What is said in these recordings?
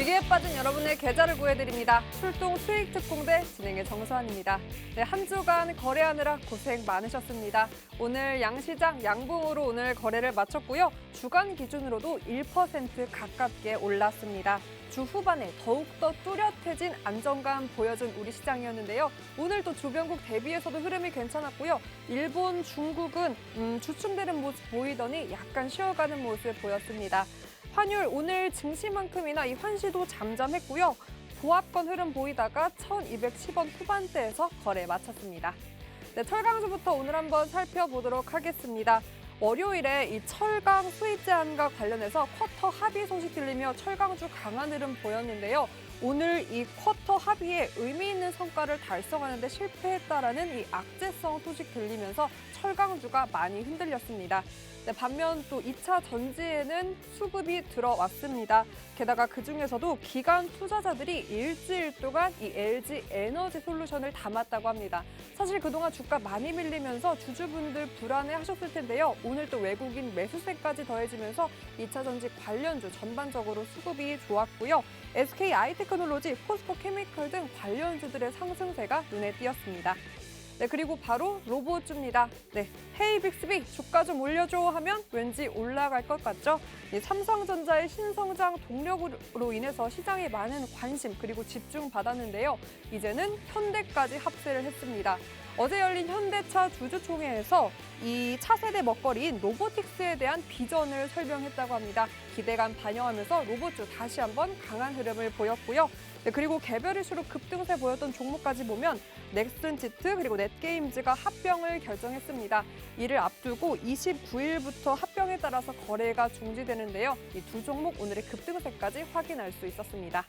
위기에 빠진 여러분의 계좌를 구해드립니다. 출동 수익 특공대 진행의 정수환입니다. 네, 한 주간 거래하느라 고생 많으셨습니다. 오늘 양시장 양봉으로 오늘 거래를 마쳤고요. 주간 기준으로도 1% 가깝게 올랐습니다. 주 후반에 더욱더 뚜렷해진 안정감 보여준 우리 시장이었는데요. 오늘 또 주변국 대비해서도 흐름이 괜찮았고요. 일본, 중국은 주춤되는 모습 보이더니 약간 쉬어가는 모습 보였습니다. 환율 오늘 증시만큼이나 이 환시도 잠잠했고요. 보합권 흐름 보이다가 1,210원 후반대에서 거래 마쳤습니다. 네, 철강주부터 오늘 한번 살펴보도록 하겠습니다. 월요일에 이 철강 수입 제한과 관련해서 쿼터 합의 소식 들리며 철강주 강한 흐름 보였는데요. 오늘 이 쿼터 합의에 의미 있는 성과를 달성하는 데 실패했다라는 이 악재성 소식 들리면서 철강주가 많이 흔들렸습니다. 네, 반면 또 2차 전지에는 수급이 들어왔습니다. 게다가 그중에서도 기관 투자자들이 일주일 동안 이 LG 에너지 솔루션을 담았다고 합니다. 사실 그동안 주가 많이 밀리면서 주주분들 불안해하셨을 텐데요. 오늘 또 외국인 매수세까지 더해지면서 2차 전지 관련주 전반적으로 수급이 좋았고요. SK 아이테크놀로지, 포스코 케미컬 등 관련주들의 상승세가 눈에 띄었습니다. 네, 그리고 바로 로봇주입니다. 네, 헤이 빅스비 주가 좀 올려줘 하면 왠지 올라갈 것 같죠? 삼성전자의 신성장 동력으로 인해서 시장에 많은 관심 그리고 집중 받았는데요. 이제는 현대까지 합세를 했습니다. 어제 열린 현대차 주주총회에서 이 차세대 먹거리인 로보틱스에 대한 비전을 설명했다고 합니다. 기대감 반영하면서 로봇주 다시 한번 강한 흐름을 보였고요. 네, 그리고 개별 이슈로 급등세 보였던 종목까지 보면 넥슨지트 그리고 넷게임즈가 합병을 결정했습니다. 이를 앞두고 29일부터 합병에 따라서 거래가 중지되는데요. 이 두 종목 오늘의 급등세까지 확인할 수 있었습니다.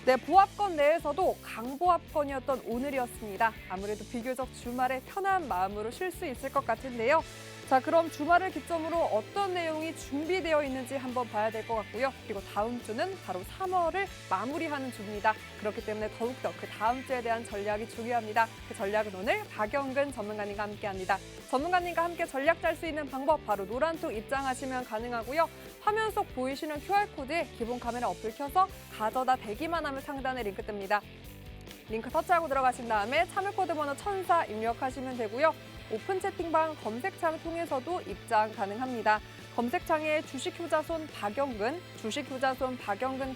네, 보합권 내에서도 강보합권이었던 오늘이었습니다. 아무래도 비교적 주말에 편한 마음으로 쉴 수 있을 것 같은데요. 자, 그럼 주말을 기점으로 어떤 내용이 준비되어 있는지 한번 봐야 될 것 같고요. 그리고 다음 주는 바로 3월을 마무리하는 주입니다. 그렇기 때문에 더욱더 그 다음 주에 대한 전략이 중요합니다. 그 전략은 오늘 박영근 전문가님과 함께합니다. 전문가님과 함께 전략 짤 수 있는 방법 바로 노란톡 입장하시면 가능하고요. 화면 속 보이시는 QR코드에 기본 카메라 어플 켜서 가져다 대기만 하면 상단에 링크 뜹니다. 링크 터치하고 들어가신 다음에 참여코드 번호 1004 입력하시면 되고요. 오픈 채팅방 검색창 통해서도 입장 가능합니다. 검색창에 주식효자손 박영근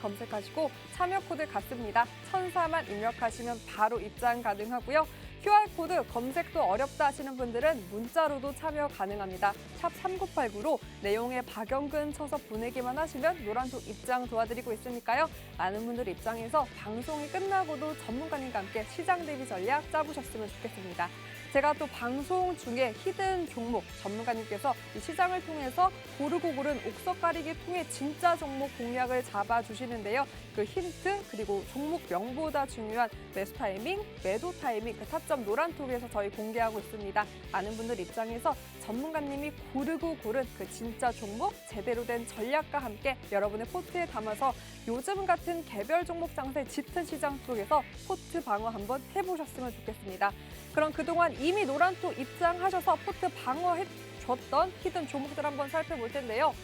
검색하시고 참여코드 같습니다. 1004만 입력하시면 바로 입장 가능하고요. QR코드 검색도 어렵다 하시는 분들은 문자로도 참여 가능합니다. 샵 3989로 내용에 박영근 쳐서 보내기만 하시면 노란톡 입장 도와드리고 있으니까요. 많은 분들 입장해서 방송이 끝나고도 전문가님과 함께 시장 대비 전략 짜보셨으면 좋겠습니다. 제가 또 방송 중에 히든 종목 전문가님께서 이 시장을 통해서 고르고 고른 옥석 가리기 통해 진짜 종목 공략을 잡아주시는데요. 그 힌트 그리고 종목 명보다 중요한 매수 타이밍, 매도 타이밍 그 타점 노란톡에서 저희 공개하고 있습니다. 많은 분들 입장에서 전문가님이 고르고 고른 그 진짜 종목 제대로 된 전략과 함께 여러분의 포트에 담아서 요즘 같은 개별 종목 장세 짙은 시장 속에서 포트 방어 한번 해보셨으면 좋겠습니다. 그럼 그동안 이미 노란톡 입장하셔서 포트 방어해줬던 히든 종목들 한번 살펴볼 텐데요.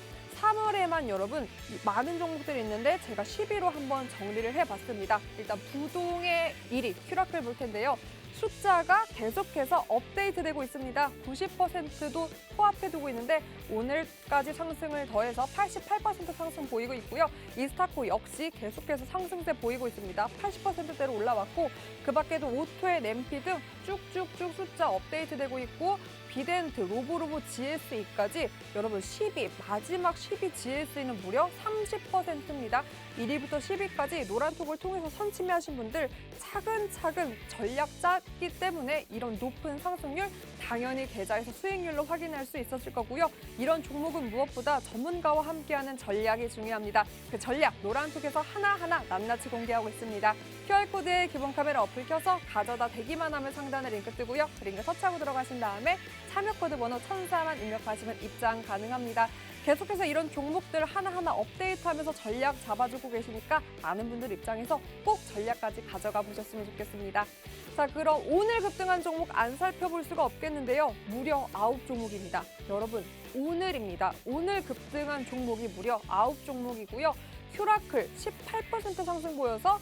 3월에만 여러분 많은 종목들이 있는데 제가 10위로 한번 정리를 해봤습니다. 일단 부동의 1위 큐라클 볼 텐데요. 숫자가 계속해서 업데이트되고 있습니다. 90%도 코앞에 두고 있는데 오늘까지 상승을 더해서 88% 상승 보이고 있고요. 이스타코 역시 계속해서 상승세 보이고 있습니다. 80%대로 올라왔고 그 밖에도 오토의 램피 등 쭉쭉쭉 숫자 업데이트되고 있고 비덴트, 로보로보 GSE까지 여러분 10위, 마지막 10위 GSE는 무려 30%입니다. 1위부터 10위까지 노란톡을 통해서 선침해하신 분들 차근차근 전략 짰기 때문에 이런 높은 상승률 당연히 계좌에서 수익률로 확인할 수 있었을 거고요. 이런 종목은 무엇보다 전문가와 함께하는 전략이 중요합니다. 그 전략 노란톡에서 하나하나 낱낱이 공개하고 있습니다. QR코드에 기본 카메라 어플 켜서 가져다 대기만 하면 상단에 링크 뜨고요. 링크 터치하고 들어가신 다음에 참여코드 번호 1004만 입력하시면 입장 가능합니다. 계속해서 이런 종목들 하나하나 업데이트하면서 전략 잡아주고 계시니까 많은 분들 입장에서 꼭 전략까지 가져가 보셨으면 좋겠습니다. 자, 그럼 오늘 급등한 종목 안 살펴볼 수가 없겠는데요. 무려 9종목입니다. 여러분, 오늘입니다. 오늘 급등한 종목이 무려 9종목이고요. 큐라클 18% 상승 보여서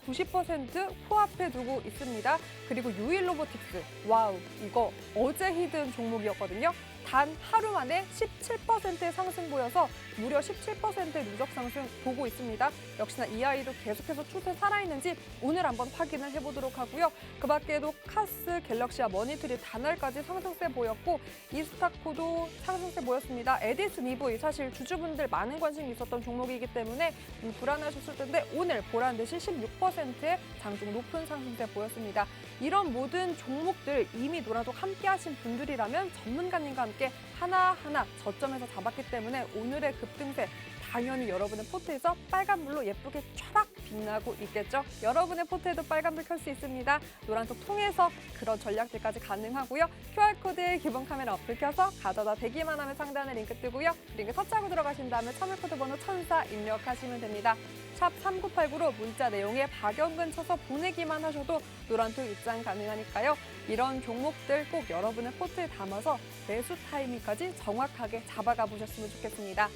90% 코앞에 두고 있습니다. 그리고 유일로보틱스, 와우, 이거 어제 히든 종목이었거든요. 단 하루 만에 17%의 상승 보여서 무려 17%의 누적 상승 보고 있습니다. 역시나 이 아이도 계속해서 추세 살아있는지 오늘 한번 확인을 해보도록 하고요. 그 밖에도 카스, 갤럭시와 머니트리, 단알까지 상승세 보였고 이스타코도 상승세 보였습니다. 에디슨 EV 사실 주주분들 많은 관심이 있었던 종목이기 때문에 불안하셨을 텐데 오늘 보란 듯이 16%의 장중 높은 상승세 보였습니다. 이런 모든 종목들 이미 노란톡 함께 하신 분들이라면 전문가님과 함께 하나하나 저점에서 잡았기 때문에 오늘의 급등세 당연히 여러분의 포트에서 빨간불로 예쁘게 촤락 빛나고 있겠죠. 여러분의 포트에도 빨간불 켤 수 있습니다. 노란톡 통해서 그런 전략들까지 가능하고요. QR코드에 기본 카메라 어플 켜서 가져다 대기만 하면 상단에 링크 뜨고요. 링크 터치하고 들어가신 다음에 참여코드 번호 1004 입력하시면 됩니다. 샵 3989로 문자 내용에 박영근 쳐서 보내기만 하셔도 노란톡 입장 가능하니까요. 이런 종목들 꼭 여러분의 포트에 담아서 매수 타이밍까지 정확하게 잡아가 보셨으면 좋겠습니다.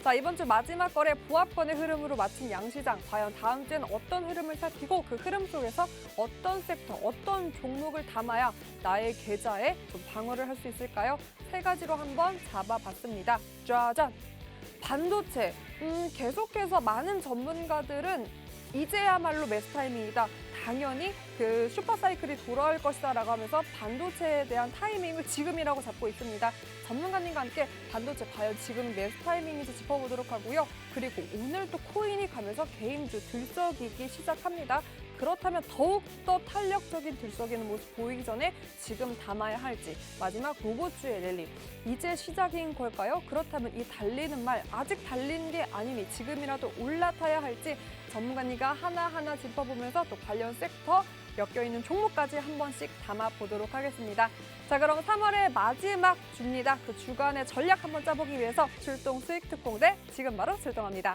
자, 이번 주 마지막 거래 보합권의 흐름으로 마친 양시장. 과연 다음 주에는 어떤 흐름을 살피고 그 흐름 속에서 어떤 섹터, 어떤 종목을 담아야 나의 계좌에 좀 방어를 할 수 있을까요? 세 가지로 한번 잡아봤습니다. 짜잔! 반도체. 계속해서 많은 전문가들은 이제야말로 매수 타이밍이다. 당연히 그 슈퍼사이클이 돌아올 것이다 라고 하면서 반도체에 대한 타이밍을 지금이라고 잡고 있습니다. 전문가님과 함께 반도체 과연 지금 매수 타이밍인지 짚어보도록 하고요. 그리고 오늘 또 코인이 가면서 개인주 들썩이기 시작합니다. 그렇다면 더욱더 탄력적인 들썩이는 모습 보이기 전에 지금 담아야 할지. 마지막 로봇주의 랠리. 이제 시작인 걸까요? 그렇다면 이 달리는 말 아직 달린 게 아니니 지금이라도 올라타야 할지 전문가님과 하나하나 짚어보면서 또 관련 섹터 엮여있는 종목까지 한 번씩 담아보도록 하겠습니다. 자, 그럼 3월의 마지막 주입니다. 그 주간의 전략 한번 짜보기 위해서 출동 수익 특공대 지금 바로 출동합니다.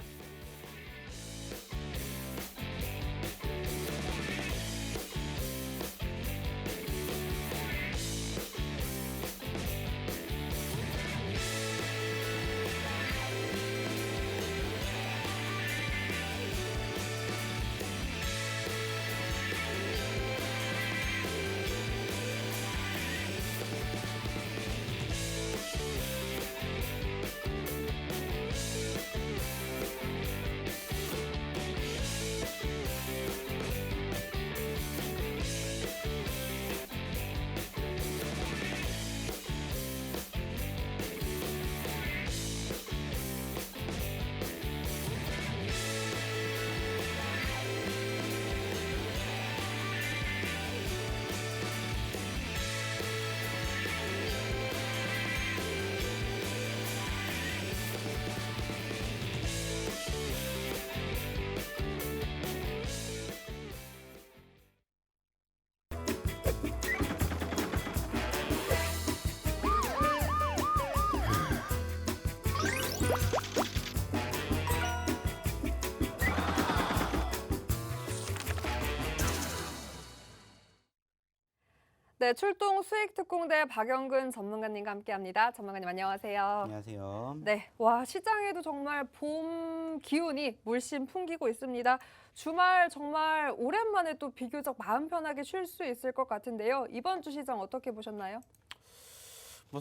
네, 출동 수익 특공대 박영근 전문가님과 함께합니다. 전문가님 안녕하세요. 안녕하세요. 네, 와 시장에도 정말 봄 기운이 물씬 풍기고 있습니다. 주말 정말 오랜만에 또 비교적 마음 편하게 쉴 수 있을 것 같은데요. 이번 주 시장 어떻게 보셨나요?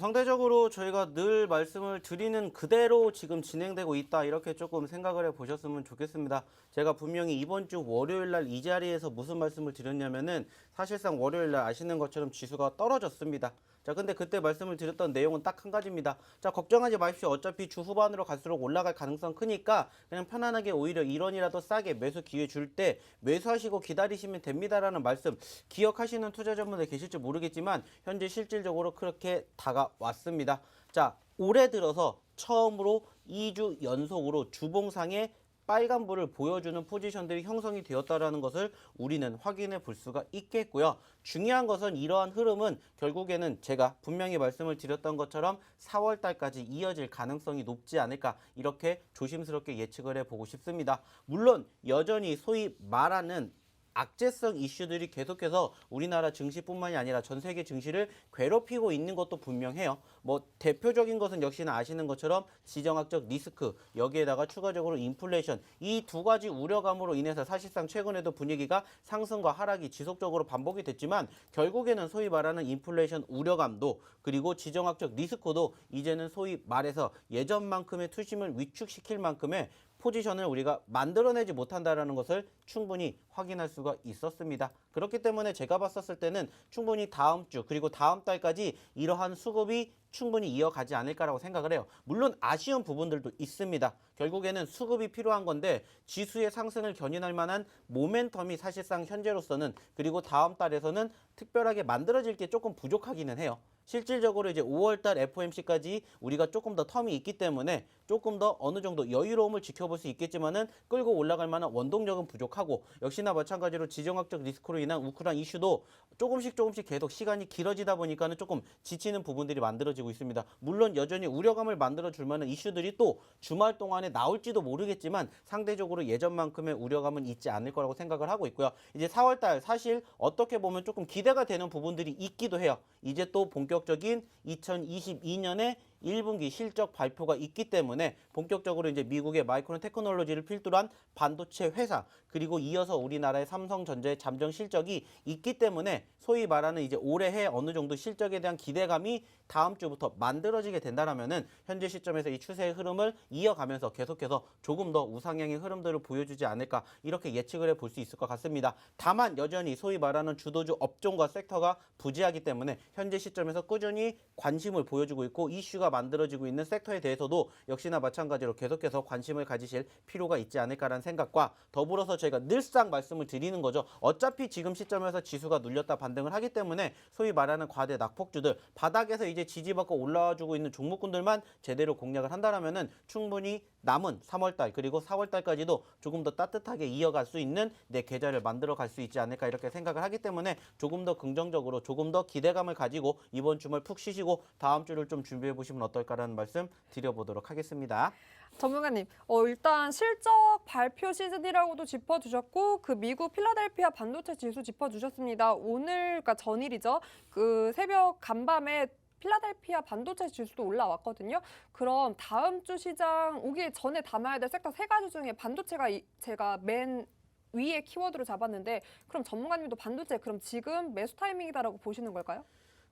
상대적으로 저희가 늘 말씀을 드리는 그대로 지금 진행되고 있다 이렇게 조금 생각을 해보셨으면 좋겠습니다. 제가 분명히 이번 주 월요일 날 이 자리에서 무슨 말씀을 드렸냐면은 사실상 월요일 날 아시는 것처럼 지수가 떨어졌습니다. 자, 근데 그때 말씀을 드렸던 내용은 딱 한 가지입니다. 자, 걱정하지 마십시오. 어차피 주 후반으로 갈수록 올라갈 가능성 크니까 그냥 편안하게 오히려 1원이라도 싸게 매수 기회 줄 때 매수하시고 기다리시면 됩니다라는 말씀 기억하시는 투자자분들 계실지 모르겠지만 현재 실질적으로 그렇게 다가왔습니다. 자, 올해 들어서 처음으로 2주 연속으로 주봉상에 빨간불을 보여주는 포지션들이 형성이 되었다는 것을 우리는 확인해 볼 수가 있겠고요. 중요한 것은 이러한 흐름은 결국에는 제가 분명히 말씀을 드렸던 것처럼 4월 달까지 이어질 가능성이 높지 않을까 이렇게 조심스럽게 예측을 해보고 싶습니다. 물론 여전히 소위 말하는 악재성 이슈들이 계속해서 우리나라 증시뿐만이 아니라 전 세계 증시를 괴롭히고 있는 것도 분명해요. 뭐 대표적인 것은 역시나 아시는 것처럼 지정학적 리스크, 여기에다가 추가적으로 인플레이션, 이 두 가지 우려감으로 인해서 사실상 최근에도 분위기가 상승과 하락이 지속적으로 반복이 됐지만 결국에는 소위 말하는 인플레이션 우려감도 그리고 지정학적 리스크도 이제는 소위 말해서 예전만큼의 투심을 위축시킬 만큼의 포지션을 우리가 만들어내지 못한다는 것을 충분히 확인할 수가 있었습니다. 그렇기 때문에 제가 봤었을 때는 충분히 다음 주 그리고 다음 달까지 이러한 수급이 충분히 이어가지 않을까라고 생각을 해요. 물론 아쉬운 부분들도 있습니다. 결국에는 수급이 필요한 건데 지수의 상승을 견인할 만한 모멘텀이 사실상 현재로서는 그리고 다음 달에서는 특별하게 만들어질 게 조금 부족하기는 해요. 실질적으로 이제 5월달 FOMC까지 우리가 조금 더 텀이 있기 때문에 조금 더 어느 정도 여유로움을 지켜볼 수 있겠지만은 끌고 올라갈 만한 원동력은 부족하고 역시나 마찬가지로 지정학적 리스크로 인한 우크라이나 이슈도 조금씩 계속 시간이 길어지다 보니까는 조금 지치는 부분들이 만들어지고 있습니다. 물론 여전히 우려감을 만들어줄 만한 이슈들이 또 주말 동안에 나올지도 모르겠지만 상대적으로 예전만큼의 우려감은 있지 않을 거라고 생각을 하고 있고요. 이제 4월달 사실 어떻게 보면 조금 기대가 되는 부분들이 있기도 해요. 이제 또 본격적인 2022년에 1분기 실적 발표가 있기 때문에 본격적으로 이제 미국의 마이크론 테크놀로지를 필두로 한 반도체 회사 그리고 이어서 우리나라의 삼성전자의 잠정 실적이 있기 때문에 소위 말하는 이제 올해 어느 정도 실적에 대한 기대감이 다음 주부터 만들어지게 된다라면은 현재 시점에서 이 추세의 흐름을 이어가면서 계속해서 조금 더 우상향의 흐름들을 보여주지 않을까 이렇게 예측을 해볼 수 있을 것 같습니다. 다만 여전히 소위 말하는 주도주 업종과 섹터가 부재하기 때문에 현재 시점에서 꾸준히 관심을 보여주고 있고 이슈가 만들어지고 있는 섹터에 대해서도 역시나 마찬가지로 계속해서 관심을 가지실 필요가 있지 않을까라는 생각과 더불어서 저희가 늘상 말씀을 드리는 거죠. 어차피 지금 시점에서 지수가 눌렸다 반등을 하기 때문에 소위 말하는 과대 낙폭주들 바닥에서 이제 지지받고 올라와주고 있는 종목군들만 제대로 공략을 한다라면은 충분히 남은 3월달 그리고 4월달까지도 조금 더 따뜻하게 이어갈 수 있는 내 계좌를 만들어 갈 수 있지 않을까 이렇게 생각을 하기 때문에 조금 더 긍정적으로 조금 더 기대감을 가지고 이번 주말 푹 쉬시고 다음 주를 좀 준비해 보시면 어떨까라는 말씀 드려보도록 하겠습니다. 전문가님, 일단 실적 발표 시즌이라고도 짚어주셨고 그 미국 필라델피아 반도체 지수 짚어주셨습니다. 오늘, 그러니까 전일이죠. 그 새벽 간밤에 필라델피아 반도체 지수도 올라왔거든요. 그럼 다음 주 시장 오기 전에 담아야 될 섹터 세 가지 중에 반도체가 제가 맨 위에 키워드로 잡았는데 그럼 전문가님도 반도체 그럼 지금 매수 타이밍이다라고 보시는 걸까요?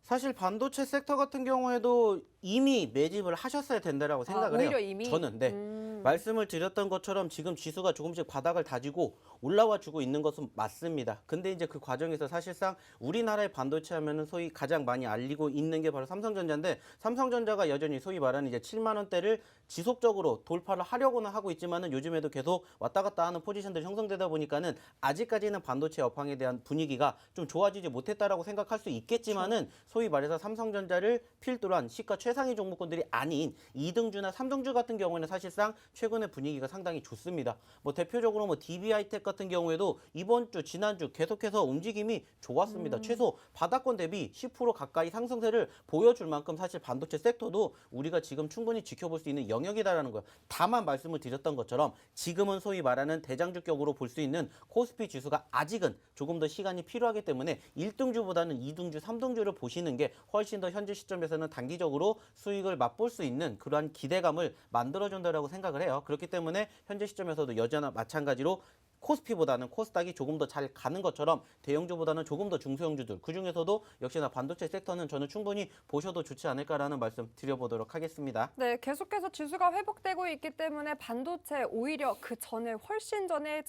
사실 반도체 섹터 같은 경우에도 이미 매집을 하셨어야 된다라고 생각을 해요. 오히려 이미? 저는 말씀을 드렸던 것처럼 지금 지수가 조금씩 바닥을 다지고 올라와 주고 있는 것은 맞습니다. 근데 이제 그 과정에서 사실상 우리나라의 반도체 하면은 소위 가장 많이 알리고 있는 게 바로 삼성전자인데 삼성전자가 여전히 소위 말하는 이제 7만 원대를 지속적으로 돌파를 하려고는 하고 있지만은 요즘에도 계속 왔다 갔다 하는 포지션들이 형성되다 보니까는 아직까지는 반도체 업황에 대한 분위기가 좀 좋아지지 못했다라고 생각할 수 있겠지만은 소위 말해서 삼성전자를 필두로 한 시가 최상위 종목군들이 아닌 2등주나 3등주 같은 경우에는 사실상 최근의 분위기가 상당히 좋습니다. 뭐 대표적으로 뭐 DB하이텍 같은 경우에도 이번 주, 지난주 계속해서 움직임이 좋았습니다. 최소 바닥권 대비 10% 가까이 상승세를 보여줄 만큼 사실 반도체 섹터도 우리가 지금 충분히 지켜볼 수 있는 영역이다라는 거예요. 다만 말씀을 드렸던 것처럼 지금은 소위 말하는 대장주격으로 볼 수 있는 코스피 지수가 아직은 조금 더 시간이 필요하기 때문에 1등주보다는 2등주, 3등주를 보시는 게 훨씬 더 현재 시점에서는 단기적으로 수익을 맛볼 수 있는 그러한 기대감을 만들어준다라고 생각을 해요. 그렇기 때문에 현재 시점에서도 여전히 마찬가지로 코스피보다는 코스닥이 조금 더 잘 가는 것처럼 대형주보다는 조금 더 중소형주들 그중에서도 역시나 반도체 섹터는 저는 충분히 보셔도 좋지 않을까라는 말씀 드려보도록 하겠습니다. 네, 계속해서 지수가 회복되고 있기 때문에 반도체 오히려 그 전에 훨씬 전에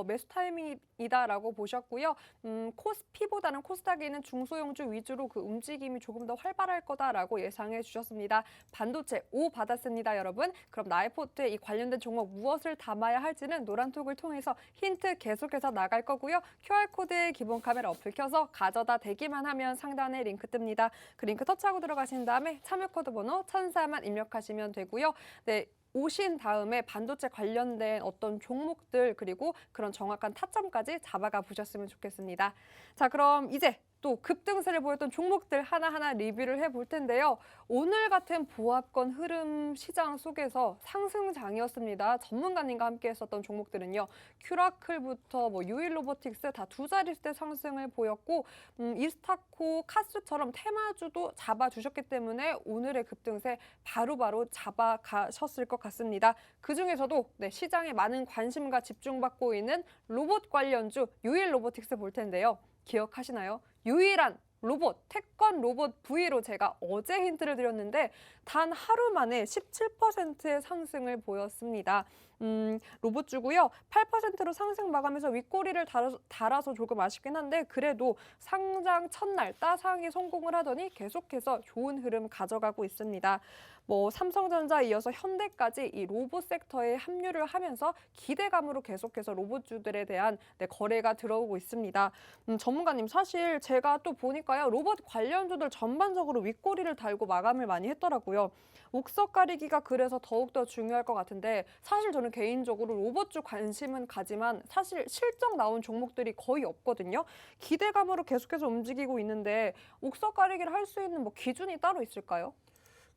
매수 타이밍이다라고 보셨고요. 코스피보다는 코스닥에 있는 중소형주 위주로 그 움직임이 조금 더 활발할 거다라고 예상해 주셨습니다. 반도체 O 받았습니다, 여러분. 그럼 나의 포트에 이 관련된 종목 무엇을 담아야 할지는 노란톡을 통해서 힌트 계속해서 나갈 거고요. QR코드 기본 카메라 어플 켜서 가져다 대기만 하면 상단에 링크 뜹니다. 그 링크 터치하고 들어가신 다음에 참여 코드 번호 1004만 입력하시면 되고요. 네. 오신 다음에 반도체 관련된 어떤 종목들 그리고 그런 정확한 타점까지 잡아가 보셨으면 좋겠습니다. 자, 그럼 이제 또 급등세를 보였던 종목들 하나하나 리뷰를 해볼 텐데요. 오늘 같은 보합권 흐름 시장 속에서 상승장이었습니다. 전문가님과 함께 했었던 종목들은요. 큐라클부터 유일로보틱스 다 두 자릿수 상승을 보였고 이스타코, 카스처럼 테마주도 잡아주셨기 때문에 오늘의 급등세 바로바로 잡아가셨을 것 같습니다. 그중에서도 시장에 많은 관심과 집중받고 있는 로봇 관련주 유일로보틱스 볼 텐데요. 기억하시나요? 유일한 로봇, 태권 로봇 V로 제가 어제 힌트를 드렸는데 단 하루 만에 17%의 상승을 보였습니다. 로봇주고요. 8%로 상승 마감해서 윗꼬리를 달아서 조금 아쉽긴 한데 그래도 상장 첫날 따상이 성공을 하더니 계속해서 좋은 흐름 가져가고 있습니다. 삼성전자에 이어서 현대까지 이 로봇 섹터에 합류를 하면서 기대감으로 계속해서 로봇주들에 대한 거래가 들어오고 있습니다. 전문가님 사실 제가 또 보니까요. 로봇 관련주들 전반적으로 윗꼬리를 달고 마감을 많이 했더라고요. 옥석 가리기가 그래서 더욱더 중요할 것 같은데 사실 저는 개인적으로 로봇주 관심은 가지만 사실 실적 나온 종목들이 거의 없거든요. 기대감으로 계속해서 움직이고 있는데 옥석 가리기를 할 수 있는 기준이 따로 있을까요?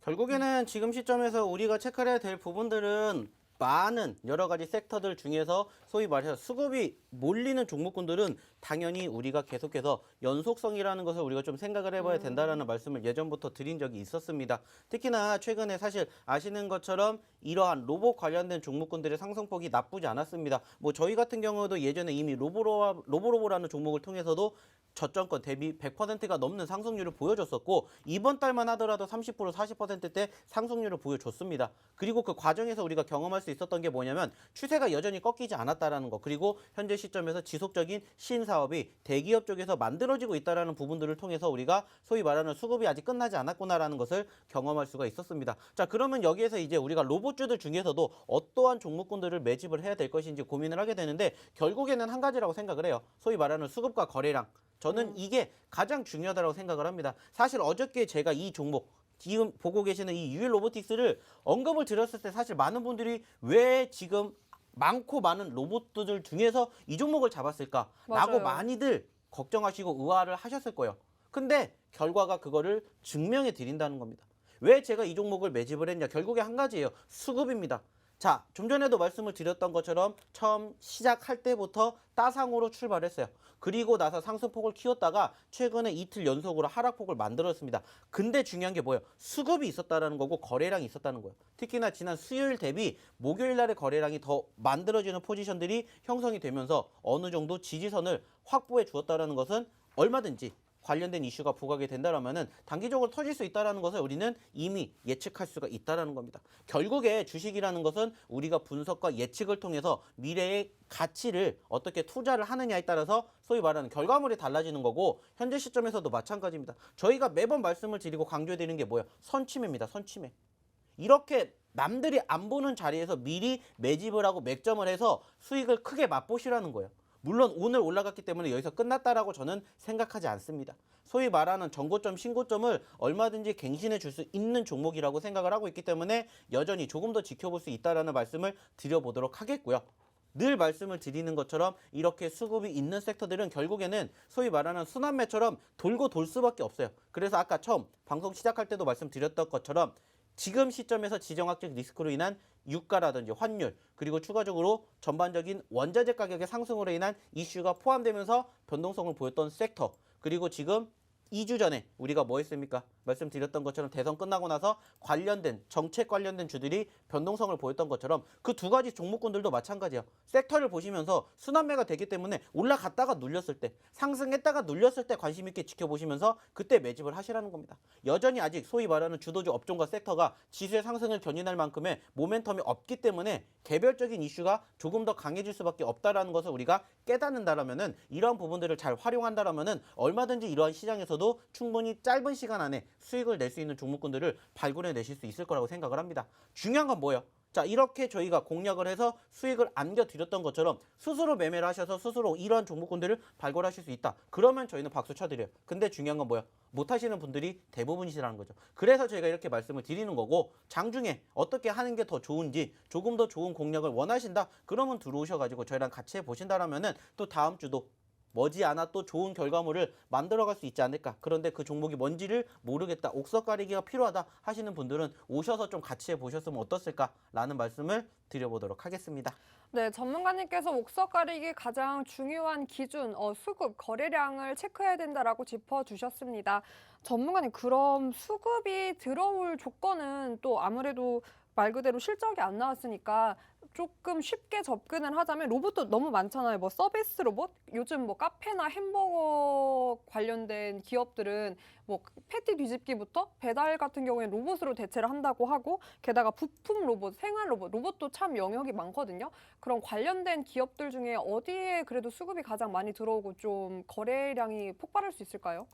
결국에는 지금 시점에서 우리가 체크해야 될 부분들은 많은 여러 가지 섹터들 중에서 소위 말해서 수급이 몰리는 종목군들은 당연히 우리가 계속해서 연속성이라는 것을 우리가 좀 생각을 해봐야 된다라는 말씀을 예전부터 드린 적이 있었습니다. 특히나 최근에 사실 아시는 것처럼 이러한 로봇 관련된 종목군들의 상승폭이 나쁘지 않았습니다. 저희 같은 경우도 예전에 이미 로보로보라는 종목을 통해서도 저점권 대비 100%가 넘는 상승률을 보여줬었고 이번 달만 하더라도 30% 40%대 상승률을 보여줬습니다. 그리고 그 과정에서 우리가 경험할 수 있었던 게 뭐냐면 추세가 여전히 꺾이지 않았다라는 거, 그리고 현재 시점에서 지속적인 신사업이 대기업 쪽에서 만들어지고 있다라는 부분들을 통해서 우리가 소위 말하는 수급이 아직 끝나지 않았구나라는 것을 경험할 수가 있었습니다. 자, 그러면 여기에서 이제 우리가 로봇주들 중에서도 어떠한 종목군들을 매집을 해야 될 것인지 고민을 하게 되는데 결국에는 한 가지라고 생각을 해요. 소위 말하는 수급과 거래량. 저는 이게 가장 중요하다고 생각을 합니다. 사실 어저께 제가 이 종목, 지금 보고 계시는 이 유일 로보틱스를 언급을 드렸을 때 사실 많은 분들이 왜 지금 많고 많은 로봇들 중에서 이 종목을 잡았을까? 라고 많이들 걱정하시고 의아를 하셨을 거예요. 근데 결과가 그거를 증명해 드린다는 겁니다. 왜 제가 이 종목을 매집을 했냐? 결국에 한 가지예요. 수급입니다. 자, 좀 전에도 말씀을 드렸던 것처럼 처음 시작할 때부터 따상으로 출발했어요. 그리고 나서 상승폭을 키웠다가 최근에 이틀 연속으로 하락폭을 만들었습니다. 근데 중요한 게 뭐예요? 수급이 있었다는 거고 거래량이 있었다는 거예요. 특히나 지난 수요일 대비 목요일 날의 거래량이 더 만들어지는 포지션들이 형성이 되면서 어느 정도 지지선을 확보해 주었다는 것은 얼마든지 관련된 이슈가 부각이 된다라면은 단기적으로 터질 수 있다라는 것을 우리는 이미 예측할 수가 있다라는 겁니다. 결국에 주식이라는 것은 우리가 분석과 예측을 통해서 미래의 가치를 어떻게 투자를 하느냐에 따라서 소위 말하는 결과물이 달라지는 거고 현재 시점에서도 마찬가지입니다. 저희가 매번 말씀을 드리고 강조드리는 게 뭐예요? 선취매입니다. 선취매. 이렇게 남들이 안 보는 자리에서 미리 매집을 하고 맥점을 해서 수익을 크게 맛보시라는 거예요. 물론 오늘 올라갔기 때문에 여기서 끝났다라고 저는 생각하지 않습니다. 소위 말하는 전고점, 신고점을 얼마든지 갱신해 줄 수 있는 종목이라고 생각을 하고 있기 때문에 여전히 조금 더 지켜볼 수 있다라는 말씀을 드려보도록 하겠고요. 늘 말씀을 드리는 것처럼 이렇게 수급이 있는 섹터들은 결국에는 소위 말하는 순환매처럼 돌고 돌 수밖에 없어요. 그래서 아까 처음 방송 시작할 때도 말씀드렸던 것처럼 지금 시점에서 지정학적 리스크로 인한 유가라든지 환율, 그리고 추가적으로 전반적인 원자재 가격의 상승으로 인한 이슈가 포함되면서 변동성을 보였던 섹터, 그리고 지금 2주 전에 우리가 뭐 했습니까? 말씀드렸던 것처럼 대선 끝나고 나서 관련된 정책 관련된 주들이 변동성을 보였던 것처럼 그 두 가지 종목군들도 마찬가지예요. 섹터를 보시면서 순환매가 되기 때문에 올라갔다가 눌렸을 때, 상승했다가 눌렸을 때 관심 있게 지켜보시면서 그때 매집을 하시라는 겁니다. 여전히 아직 소위 말하는 주도주 업종과 섹터가 지수의 상승을 견인할 만큼의 모멘텀이 없기 때문에 개별적인 이슈가 조금 더 강해질 수밖에 없다라는 것을 우리가 깨닫는다라면은, 이러한 부분들을 잘 활용한다라면은 얼마든지 이러한 시장에서도 충분히 짧은 시간 안에 수익을 낼 수 있는 종목군들을 발굴해 내실 수 있을 거라고 생각을 합니다. 중요한 건 뭐예요? 자, 이렇게 저희가 공략을 해서 수익을 안겨드렸던 것처럼 스스로 매매를 하셔서 스스로 이러한 종목군들을 발굴하실 수 있다. 그러면 저희는 박수 쳐드려요. 근데 중요한 건 뭐예요? 못하시는 분들이 대부분이시라는 거죠. 그래서 저희가 이렇게 말씀을 드리는 거고, 장중에 어떻게 하는 게 더 좋은지 조금 더 좋은 공략을 원하신다? 그러면 들어오셔가지고 저희랑 같이 해보신다라면은 또 다음 주도 머지않아 또 좋은 결과물을 만들어갈 수 있지 않을까. 그런데 그 종목이 뭔지를 모르겠다. 옥석 가리기가 필요하다 하시는 분들은 오셔서 좀 같이 해보셨으면 어떻을까라는 말씀을 드려보도록 하겠습니다. 네, 전문가님께서 옥석 가리기 가장 중요한 기준, 수급, 거래량을 체크해야 된다라고 짚어주셨습니다. 전문가님, 그럼 수급이 들어올 조건은 또 아무래도 말 그대로 실적이 안 나왔으니까 조금 쉽게 접근을 하자면 로봇도 너무 많잖아요. 뭐 서비스 로봇? 요즘 뭐 카페나 햄버거 관련된 기업들은 뭐 패티 뒤집기부터 배달 같은 경우에 로봇으로 대체를 한다고 하고 게다가 부품 로봇, 생활 로봇, 로봇도 참 영역이 많거든요. 그럼 관련된 기업들 중에 어디에 그래도 수급이 가장 많이 들어오고 좀 거래량이 폭발할 수 있을까요?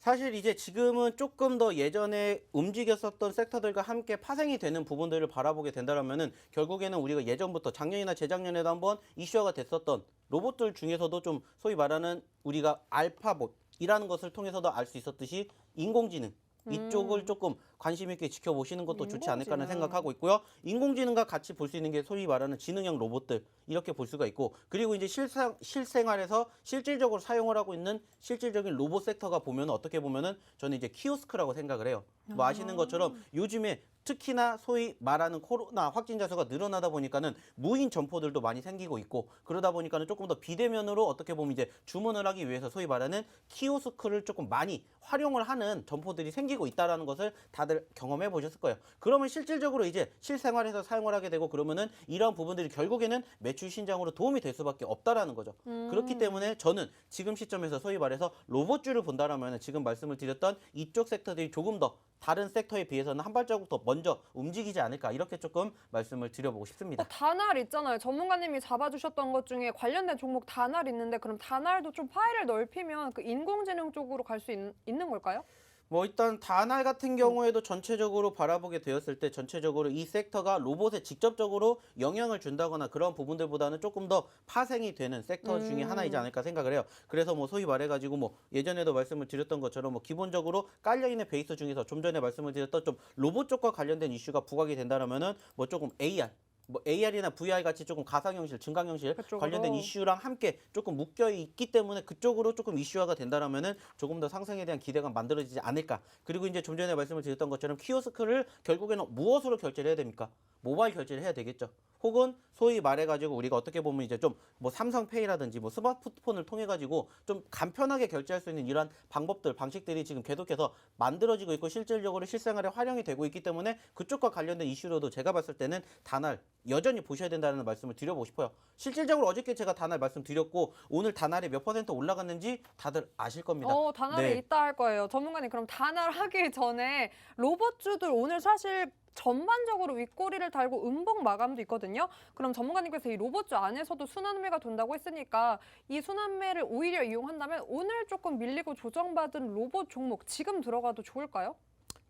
사실 이제 지금은 조금 더 예전에 움직였었던 섹터들과 함께 파생이 되는 부분들을 바라보게 된다면은 결국에는 우리가 예전부터 작년이나 재작년에도 한번 이슈화가 됐었던 로봇들 중에서도 좀 소위 말하는 우리가 알파봇이라는 것을 통해서도 알 수 있었듯이 인공지능 이쪽을 조금 관심 있게 지켜보시는 것도 좋지 않을까라는 생각하고 있고요. 인공지능과 같이 볼 수 있는 게 소위 말하는 지능형 로봇들 이렇게 볼 수가 있고 그리고 이제 실생활에서 실질적으로 사용을 하고 있는 실질적인 로봇 섹터가 보면 어떻게 보면은 저는 이제 키오스크라고 생각을 해요. 뭐 아시는 것처럼 요즘에 특히나 소위 말하는 코로나 확진자 수가 늘어나다 보니까는 무인 점포들도 많이 생기고 있고 그러다 보니까는 조금 더 비대면으로 어떻게 보면 이제 주문을 하기 위해서 소위 말하는 키오스크를 조금 많이 활용을 하는 점포들이 생기고 있다라는 것을 다들 경험해 보셨을 거예요. 그러면 실질적으로 이제 실생활에서 사용을 하게 되고 그러면은 이런 부분들이 결국에는 매출 신장으로 도움이 될 수밖에 없다라는 거죠. 그렇기 때문에 저는 지금 시점에서 소위 말해서 로봇주를 본다라면 지금 말씀을 드렸던 이쪽 섹터들이 조금 더 다른 섹터에 비해서는 한 발자국 더 먼저 움직이지 않을까 이렇게 조금 말씀을 드려보고 싶습니다. 다날 있잖아요. 전문가님이 잡아주셨던 것 중에 관련된 종목 다날 있는데 그럼 다날도 좀 파일을 넓히면 그 인공지능 쪽으로 갈 수 있는 걸까요? 뭐 일단 다날 같은 경우에도 전체적으로 바라보게 되었을 때 전체적으로 이 섹터가 로봇에 직접적으로 영향을 준다거나 그런 부분들보다는 조금 더 파생이 되는 섹터 중에 하나이지 않을까 생각을 해요. 그래서 뭐 소위 말해가지고 뭐 예전에도 말씀을 드렸던 것처럼 뭐 기본적으로 깔려있는 베이스 중에서 좀 전에 말씀을 드렸던 좀 로봇 쪽과 관련된 이슈가 부각이 된다면은 뭐 조금 AR 뭐 AR이나 VR 같이 조금 가상현실, 증강현실 그쪽으로. 관련된 이슈랑 함께 조금 묶여 있기 때문에 그쪽으로 조금 이슈화가 된다라면은 조금 더 상승에 대한 기대가 만들어지지 않을까. 그리고 이제 좀 전에 말씀을 드렸던 것처럼 키오스크를 결국에는 무엇으로 결제를 해야 됩니까? 모바일 결제를 해야 되겠죠. 혹은 소위 말해가지고 우리가 어떻게 보면 이제 좀 뭐 삼성페이라든지 뭐 스마트폰을 통해 가지고 좀 간편하게 결제할 수 있는 이러한 방법들, 방식들이 지금 계속해서 만들어지고 있고 실질적으로 실생활에 활용이 되고 있기 때문에 그쪽과 관련된 이슈로도 제가 봤을 때는 다날 여전히 보셔야 된다는 말씀을 드려보고 싶어요. 실질적으로 어저께 제가 다날 말씀드렸고 오늘 다날이 몇 % 올라갔는지 다들 아실 겁니다. 다날에 네. 있다 할 거예요. 전문가님, 그럼 다날 하기 전에 로봇주들 오늘 사실 전반적으로 윗꼬리를 달고 음봉 마감도 있거든요. 그럼 전문가님께서 이 로봇주 안에서도 순환매가 돈다고 했으니까 이 순환매를 오히려 이용한다면 오늘 조금 밀리고 조정받은 로봇 종목 지금 들어가도 좋을까요?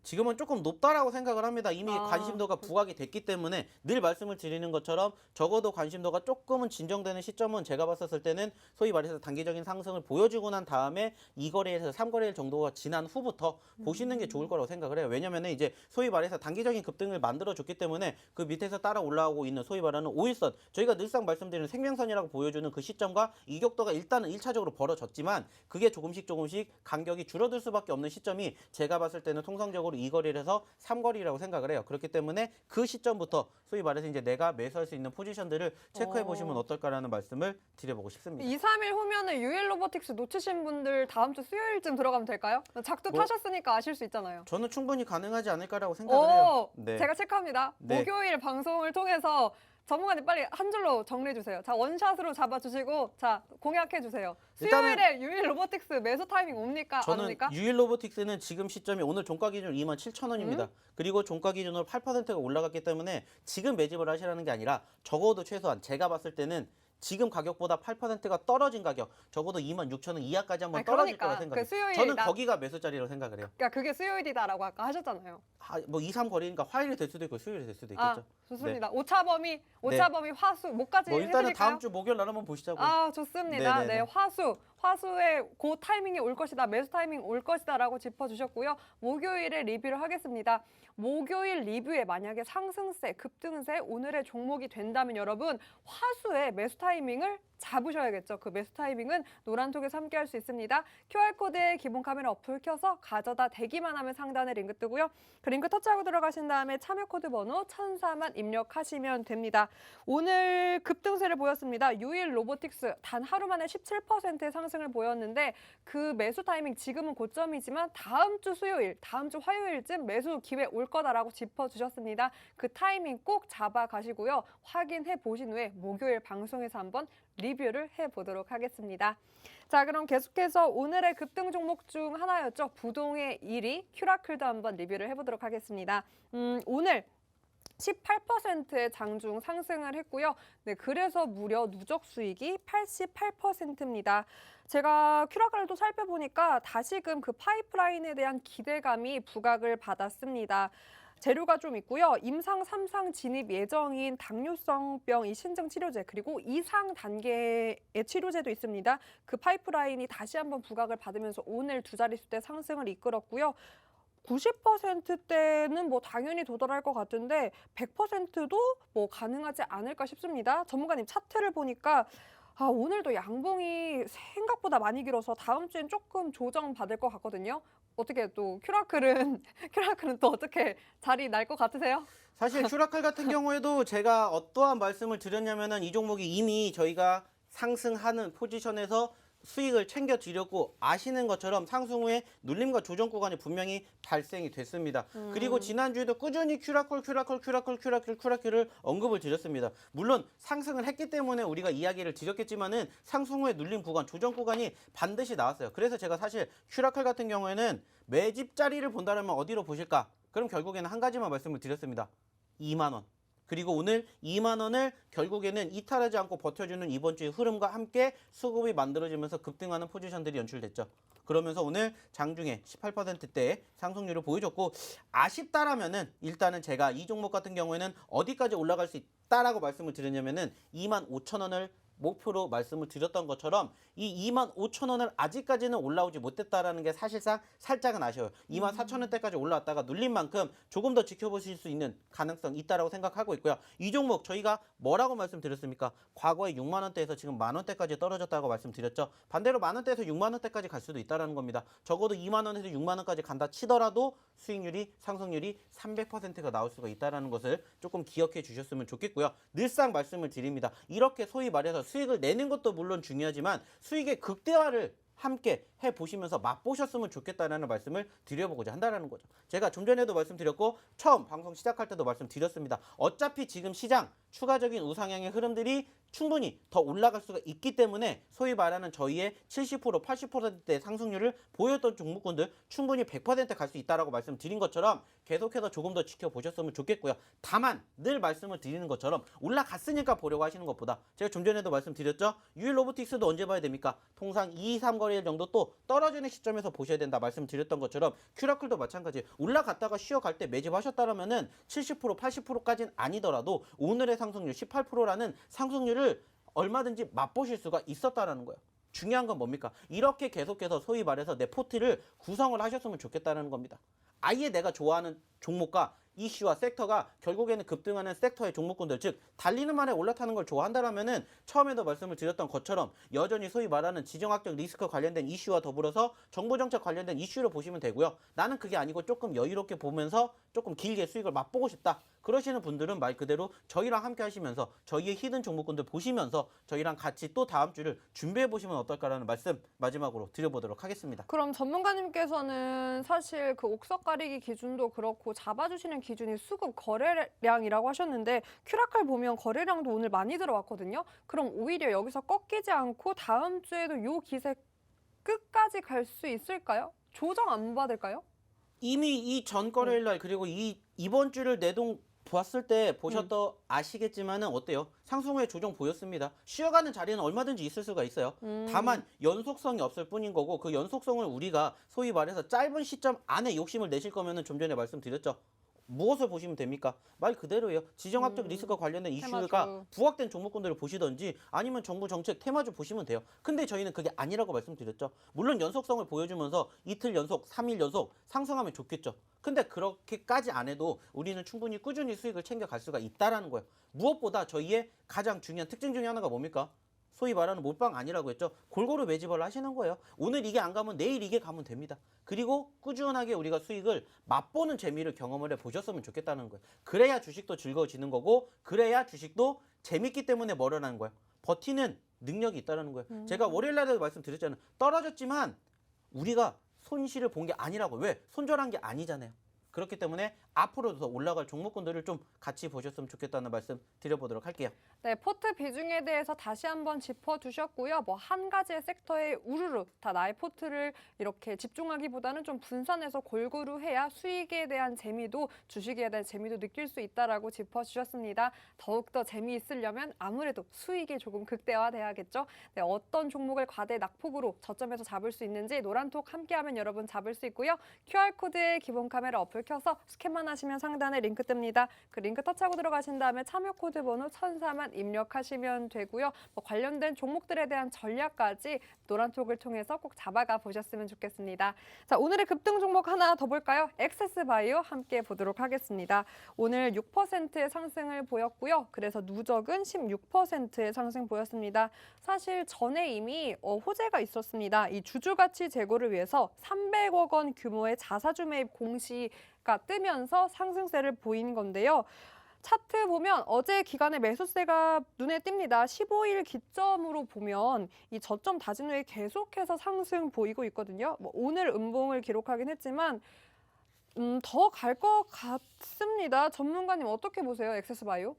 지금은 조금 높다라고 생각을 합니다. 이미 관심도가 부각이 됐기 때문에 늘 말씀을 드리는 것처럼 적어도 관심도가 조금은 진정되는 시점은 제가 봤었을 때는 소위 말해서 단기적인 상승을 보여주고 난 다음에 2거래에서 3거래일 정도가 지난 후부터 보시는 게 좋을 거라고 생각을 해요. 왜냐면은 이제 소위 말해서 단기적인 급등을 만들어줬기 때문에 그 밑에서 따라 올라오고 있는 소위 말하는 5일선 저희가 늘상 말씀드리는 생명선이라고 보여주는 그 시점과 이격도가 일단은 1차적으로 벌어졌지만 그게 조금씩 간격이 줄어들 수밖에 없는 시점이 제가 봤을 때는 통상적으로 2거래에서 3거래라고 생각을 해요. 그렇기 때문에 그 시점부터 소위 말해서 이제 내가 매수할 수 있는 포지션들을 체크해 보시면 어떨까라는 말씀을 드려보고 싶습니다. 2, 3일 후면은 유일 로보틱스 놓치신 분들 다음 주 수요일쯤 들어가면 될까요? 작두 타셨으니까 아실 수 있잖아요. 저는 충분히 가능하지 않을까라고 생각을 해요. 네. 제가 체크합니다. 네. 목요일 방송을 통해서 전문가님 빨리 한 줄로 정리해 주세요. 자, 원샷으로 잡아주시고 자, 공약해 주세요. 수요일에 유일 로보틱스 매수 타이밍 옵니까? 안 저는 옵니까? 유일 로보틱스는 지금 시점이 오늘 종가 기준으로 27,000원입니다. 그리고 종가 기준으로 8%가 올라갔기 때문에 지금 매집을 하시라는 게 아니라 적어도 최소한 제가 봤을 때는 지금 가격보다 8%가 떨어진 가격, 적어도 26,000원 이하까지 한번 떨어질 거라 생각해요. 저는 거기가 매수자리라고 생각을 해요. 그러니까 그게 수요일이다라고 아까 하셨잖아요. 뭐 2, 3거리니까 화요일이 될 수도 있고 수요일이 될 수도 있겠죠. 좋습니다. 오차 범위 화수 목까지 뭐 일단은 해드릴까요? 다음 주 목요일 날 한번 보시자고요. 좋습니다. 네네네. 네, 화수 화수에 그 타이밍이 올 것이다, 매수 타이밍 올 것이다라고 짚어주셨고요. 목요일에 리뷰를 하겠습니다. 목요일 리뷰에 만약에 상승세, 급등세, 오늘의 종목이 된다면 여러분 화수에 매수 타이밍을 잡으셔야겠죠. 그 매수 타이밍은 노란톡에서 함께 할 수 있습니다. QR코드에 기본 카메라 어플 켜서 가져다 대기만 하면 상단에 링크 뜨고요. 그 링크 터치하고 들어가신 다음에 참여 코드 번호 1004만 입력하시면 됩니다. 오늘 급등세를 보였습니다. 유일 로보틱스 단 하루 만에 17%의 상승을 보였는데 그 매수 타이밍 지금은 고점이지만 다음 주 수요일, 다음 주 화요일쯤 매수 기회 올 거다라고 짚어주셨습니다. 그 타이밍 꼭 잡아가시고요. 확인해 보신 후에 목요일 방송에서 한번 리뷰를 해보도록 하겠습니다. 자, 그럼 계속해서 오늘의 급등 종목 중 하나였죠. 부동의 1위 큐라클도 한번 리뷰를 해보도록 하겠습니다. 오늘 18%의 장중 상승을 했고요. 네, 그래서 무려 누적 수익이 88%입니다. 제가 큐라클도 살펴보니까 다시금 그 파이프라인에 대한 기대감이 부각을 받았습니다. 재료가 좀 있고요. 임상 3상 진입 예정인 당뇨성병 이 신증 치료제 그리고 2상 단계의 치료제도 있습니다. 그 파이프라인이 다시 한번 부각을 받으면서 오늘 두 자릿수대 상승을 이끌었고요. 90%대는 뭐 당연히 도달할 것 같은데 100%도 뭐 가능하지 않을까 싶습니다. 전문가님 차트를 보니까 오늘도 양봉이 생각보다 많이 길어서 다음 주엔 조금 조정받을 것 같거든요. 어떻게 또 큐라클은 또 어떻게 자리 날 것 같으세요? 사실 큐라클 같은 경우에도 제가 어떠한 말씀을 드렸냐면은 이 종목이 이미 저희가 상승하는 포지션에서 수익을 챙겨 드렸고 아시는 것처럼 상승 후에 눌림과 조정 구간이 분명히 발생이 됐습니다. 그리고 지난주에도 꾸준히 큐라클을 언급을 드렸습니다. 물론 상승을 했기 때문에 우리가 이야기를 드렸겠지만은 상승 후에 눌림 구간, 조정 구간이 반드시 나왔어요. 그래서 제가 사실 큐라클 같은 경우에는 매집 자리를 본다면 어디로 보실까? 그럼 결국에는 한 가지만 말씀을 드렸습니다. 2만 원. 그리고 오늘 2만 원을 결국에는 이탈하지 않고 버텨주는 이번 주의 흐름과 함께 수급이 만들어지면서 급등하는 포지션들이 연출됐죠. 그러면서 오늘 장중에 18%대의 상승률을 보여줬고 아쉽다라면은 일단은 제가 이 종목 같은 경우에는 어디까지 올라갈 수 있다라고 말씀을 드렸냐면은 2만 5천 원을 목표로 말씀을 드렸던 것처럼 이 2만 5천 원을 아직까지는 올라오지 못했다라는 게 사실상 살짝은 아쉬워요. 2만 4천 원대까지 올라왔다가 눌린 만큼 조금 더 지켜보실 수 있는 가능성이 있다라고 생각하고 있고요. 이 종목 저희가 뭐라고 말씀드렸습니까? 과거에 6만 원대에서 지금 만 원대까지 떨어졌다고 말씀드렸죠. 반대로 만 원대에서 6만 원대까지 갈 수도 있다라는 겁니다. 적어도 2만 원에서 6만 원까지 간다 치더라도 수익률이 상승률이 300%가 나올 수가 있다라는 것을 조금 기억해 주셨으면 좋겠고요. 늘상 말씀을 드립니다. 이렇게 소위 말해서 수익을 내는 것도 물론 중요하지만 수익의 극대화를 함께 해보시면서 맛보셨으면 좋겠다는 말씀을 드려보고자 한다는 거죠. 제가 좀 전에도 말씀드렸고 처음 방송 시작할 때도 말씀드렸습니다. 어차피 지금 시장 추가적인 우상향의 흐름들이 충분히 더 올라갈 수가 있기 때문에 소위 말하는 저희의 70%, 80%대 상승률을 보였던 종목군들 충분히 100% 갈 수 있다라고 말씀드린 것처럼 계속해서 조금 더 지켜보셨으면 좋겠고요. 다만 늘 말씀을 드리는 것처럼 올라갔으니까 보려고 하시는 것보다 제가 좀 전에도 말씀드렸죠. 유일 로보틱스도 언제 봐야 됩니까? 통상 2, 3거래일 정도 또 떨어지는 시점에서 보셔야 된다 말씀드렸던 것처럼 큐라클도 마찬가지예요. 올라갔다가 쉬어갈 때 매집하셨다라면은 70%, 80%까지는 아니더라도 오늘의 상승률 18%라는 상승률을 얼마든지 맛보실 수가 있었다라는 거예요. 중요한 건 뭡니까? 이렇게 계속해서 소위 말해서 내 포트를 구성을 하셨으면 좋겠다는 겁니다. 아예 내가 좋아하는 종목과 이슈와 섹터가 결국에는 급등하는 섹터의 종목군들, 즉 달리는 말에 올라타는 걸 좋아한다라면은 처음에도 말씀을 드렸던 것처럼 여전히 소위 말하는 지정학적 리스크 관련된 이슈와 더불어서 정보정책 관련된 이슈를 보시면 되고요. 나는 그게 아니고 조금 여유롭게 보면서 조금 길게 수익을 맛보고 싶다. 그러시는 분들은 말 그대로 저희랑 함께 하시면서 저희의 히든 종목군들 보시면서 저희랑 같이 또 다음 주를 준비해 보시면 어떨까라는 말씀 마지막으로 드려보도록 하겠습니다. 그럼 전문가님께서는 사실 그 옥석 가리기 기준도 그렇고 잡아주시는 기준이 수급 거래량이라고 하셨는데 큐라클 보면 거래량도 오늘 많이 들어왔거든요. 그럼 오히려 여기서 꺾이지 않고 다음 주에도 요 기세 끝까지 갈 수 있을까요? 조정 안 받을까요? 이미 이 전 거래일 날 그리고 이번 주를 내동 봤을 때 보셨더 아시겠지만은 어때요? 상승 후에 조정 보였습니다. 쉬어가는 자리는 얼마든지 있을 수가 있어요. 다만 연속성이 없을 뿐인 거고 그 연속성을 우리가 소위 말해서 짧은 시점 안에 욕심을 내실 거면은 좀 전에 말씀드렸죠. 무엇을 보시면 됩니까? 말 그대로예요. 지정학적 리스크와 관련된 이슈가 테마주. 부각된 종목군들을 보시던지 아니면 정부 정책 테마주 보시면 돼요. 근데 저희는 그게 아니라고 말씀드렸죠. 물론 연속성을 보여주면서 이틀 연속, 3일 연속 상승하면 좋겠죠. 근데 그렇게까지 안 해도 우리는 충분히 꾸준히 수익을 챙겨갈 수가 있다라는 거예요. 무엇보다 저희의 가장 중요한 특징 중에 하나가 뭡니까? 소위 말하는 몰빵 아니라고 했죠. 골고루 매집을 하시는 거예요. 오늘 이게 안 가면 내일 이게 가면 됩니다. 그리고 꾸준하게 우리가 수익을 맛보는 재미를 경험을 해보셨으면 좋겠다는 거예요. 그래야 주식도 즐거워지는 거고 그래야 주식도 재밌기 때문에 멀어나는 거예요. 버티는 능력이 있다는 거예요. 제가 월요일 날에도 말씀드렸잖아요. 떨어졌지만 우리가 손실을 본 게 아니라고. 왜? 손절한 게 아니잖아요. 그렇기 때문에 앞으로도 더 올라갈 종목군들을 좀 같이 보셨으면 좋겠다는 말씀 드려보도록 할게요. 네, 포트 비중에 대해서 다시 한번 짚어주셨고요. 뭐 한 가지의 섹터에 우르르 다 나의 포트를 이렇게 집중하기보다는 좀 분산해서 골고루 해야 수익에 대한 재미도 주식에 대한 재미도 느낄 수 있다라고 짚어주셨습니다. 더욱더 재미있으려면 아무래도 수익이 조금 극대화돼야겠죠. 네, 어떤 종목을 과대 낙폭으로 저점에서 잡을 수 있는지 노란톡 함께하면 여러분 잡을 수 있고요. QR코드에 기본 카메라 어플 켜서 스캔만 하시면 상단에 링크 뜹니다. 그 링크 터치하고 들어가신 다음에 참여 코드 번호 1004만 입력하시면 되고요. 뭐 관련된 종목들에 대한 전략까지 노란톡을 통해서 꼭 잡아가 보셨으면 좋겠습니다. 자, 오늘의 급등 종목 하나 더 볼까요? 엑세스바이오 함께 보도록 하겠습니다. 오늘 6%의 상승을 보였고요. 그래서 누적은 16%의 상승 보였습니다. 사실 전에 이미 호재가 있었습니다. 이 주주가치 제고를 위해서 300억 원 규모의 자사주 매입 공시가 뜨면서 상승세를 보인 건데요. 차트 보면 어제 기간의 매수세가 눈에 띕니다. 15일 기점으로 보면 이 저점 다진 후에 계속해서 상승 보이고 있거든요. 뭐 오늘 음봉을 기록하긴 했지만 더 갈 것 같습니다. 전문가님 어떻게 보세요? 엑세스바이오?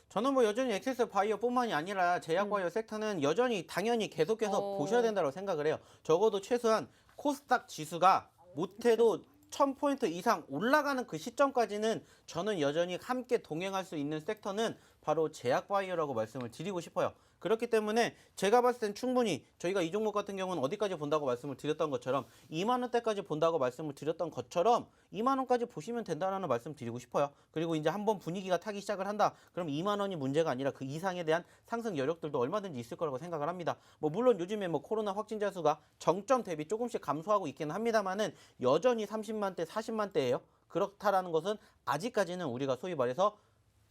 저는 뭐 여전히 엑세스 바이오뿐만이 아니라 제약 바이오 섹터는 여전히 당연히 계속해서 보셔야 된다고 생각을 해요. 적어도 최소한 코스닥 지수가 못해도 1000포인트 이상 올라가는 그 시점까지는 저는 여전히 함께 동행할 수 있는 섹터는 바로 제약 바이오라고 말씀을 드리고 싶어요. 그렇기 때문에 제가 봤을 땐 충분히 저희가 이 종목 같은 경우는 어디까지 본다고 말씀을 드렸던 것처럼 2만 원대까지 본다고 말씀을 드렸던 것처럼 2만 원까지 보시면 된다는 말씀 드리고 싶어요. 그리고 이제 한번 분위기가 타기 시작을 한다. 그럼 2만 원이 문제가 아니라 그 이상에 대한 상승 여력들도 얼마든지 있을 거라고 생각을 합니다. 뭐 물론 요즘에 뭐 코로나 확진자 수가 정점 대비 조금씩 감소하고 있기는 합니다만은 여전히 30만대, 40만대예요. 그렇다라는 것은 아직까지는 우리가 소위 말해서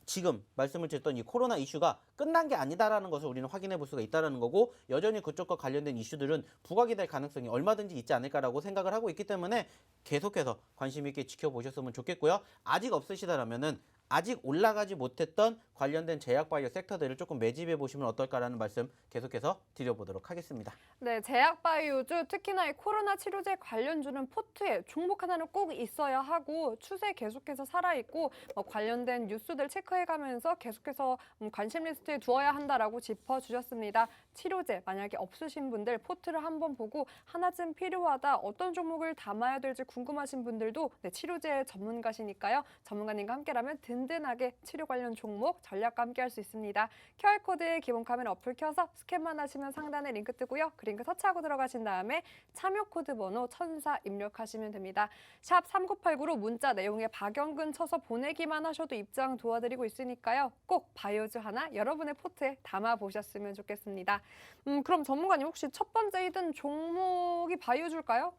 지금 말씀을 드렸던 이 코로나 이슈가 끝난 게 아니다라는 것을 우리는 확인해 볼 수가 있다는 거고 여전히 그쪽과 관련된 이슈들은 부각이 될 가능성이 얼마든지 있지 않을까라고 생각을 하고 있기 때문에 계속해서 관심 있게 지켜보셨으면 좋겠고요. 아직 없으시다라면은 아직 올라가지 못했던 관련된 제약바이오 섹터들을 조금 매집해 보시면 어떨까라는 말씀 계속해서 드려보도록 하겠습니다. 네, 제약바이오주 특히나 이 코로나 치료제 관련주는 포트에 종목 하나는 꼭 있어야 하고 추세 계속해서 살아있고 관련된 뉴스들 체크해가면서 계속해서 관심 리스트에 두어야 한다라고 짚어주셨습니다. 치료제 만약에 없으신 분들 포트를 한번 보고 하나쯤 필요하다 어떤 종목을 담아야 될지 궁금하신 분들도 네, 치료제 전문가시니까요. 전문가님과 함께라면 든든하게 치료 관련 종목 전략과 함께 할 수 있습니다. QR코드에 기본 카메라 어플 켜서 스캔만 하시면 상단에 링크 뜨고요. 그 링크 터치하고 들어가신 다음에 참여 코드 번호 1004 입력하시면 됩니다. 샵 3989로 문자 내용에 박영근 쳐서 보내기만 하셔도 입장 도와드리고 있으니까요. 꼭 바이오주 하나 여러분의 포트에 담아보셨으면 좋겠습니다. 그럼 전문가님 혹시 첫 번째 히든 종목이 바이오주일까요?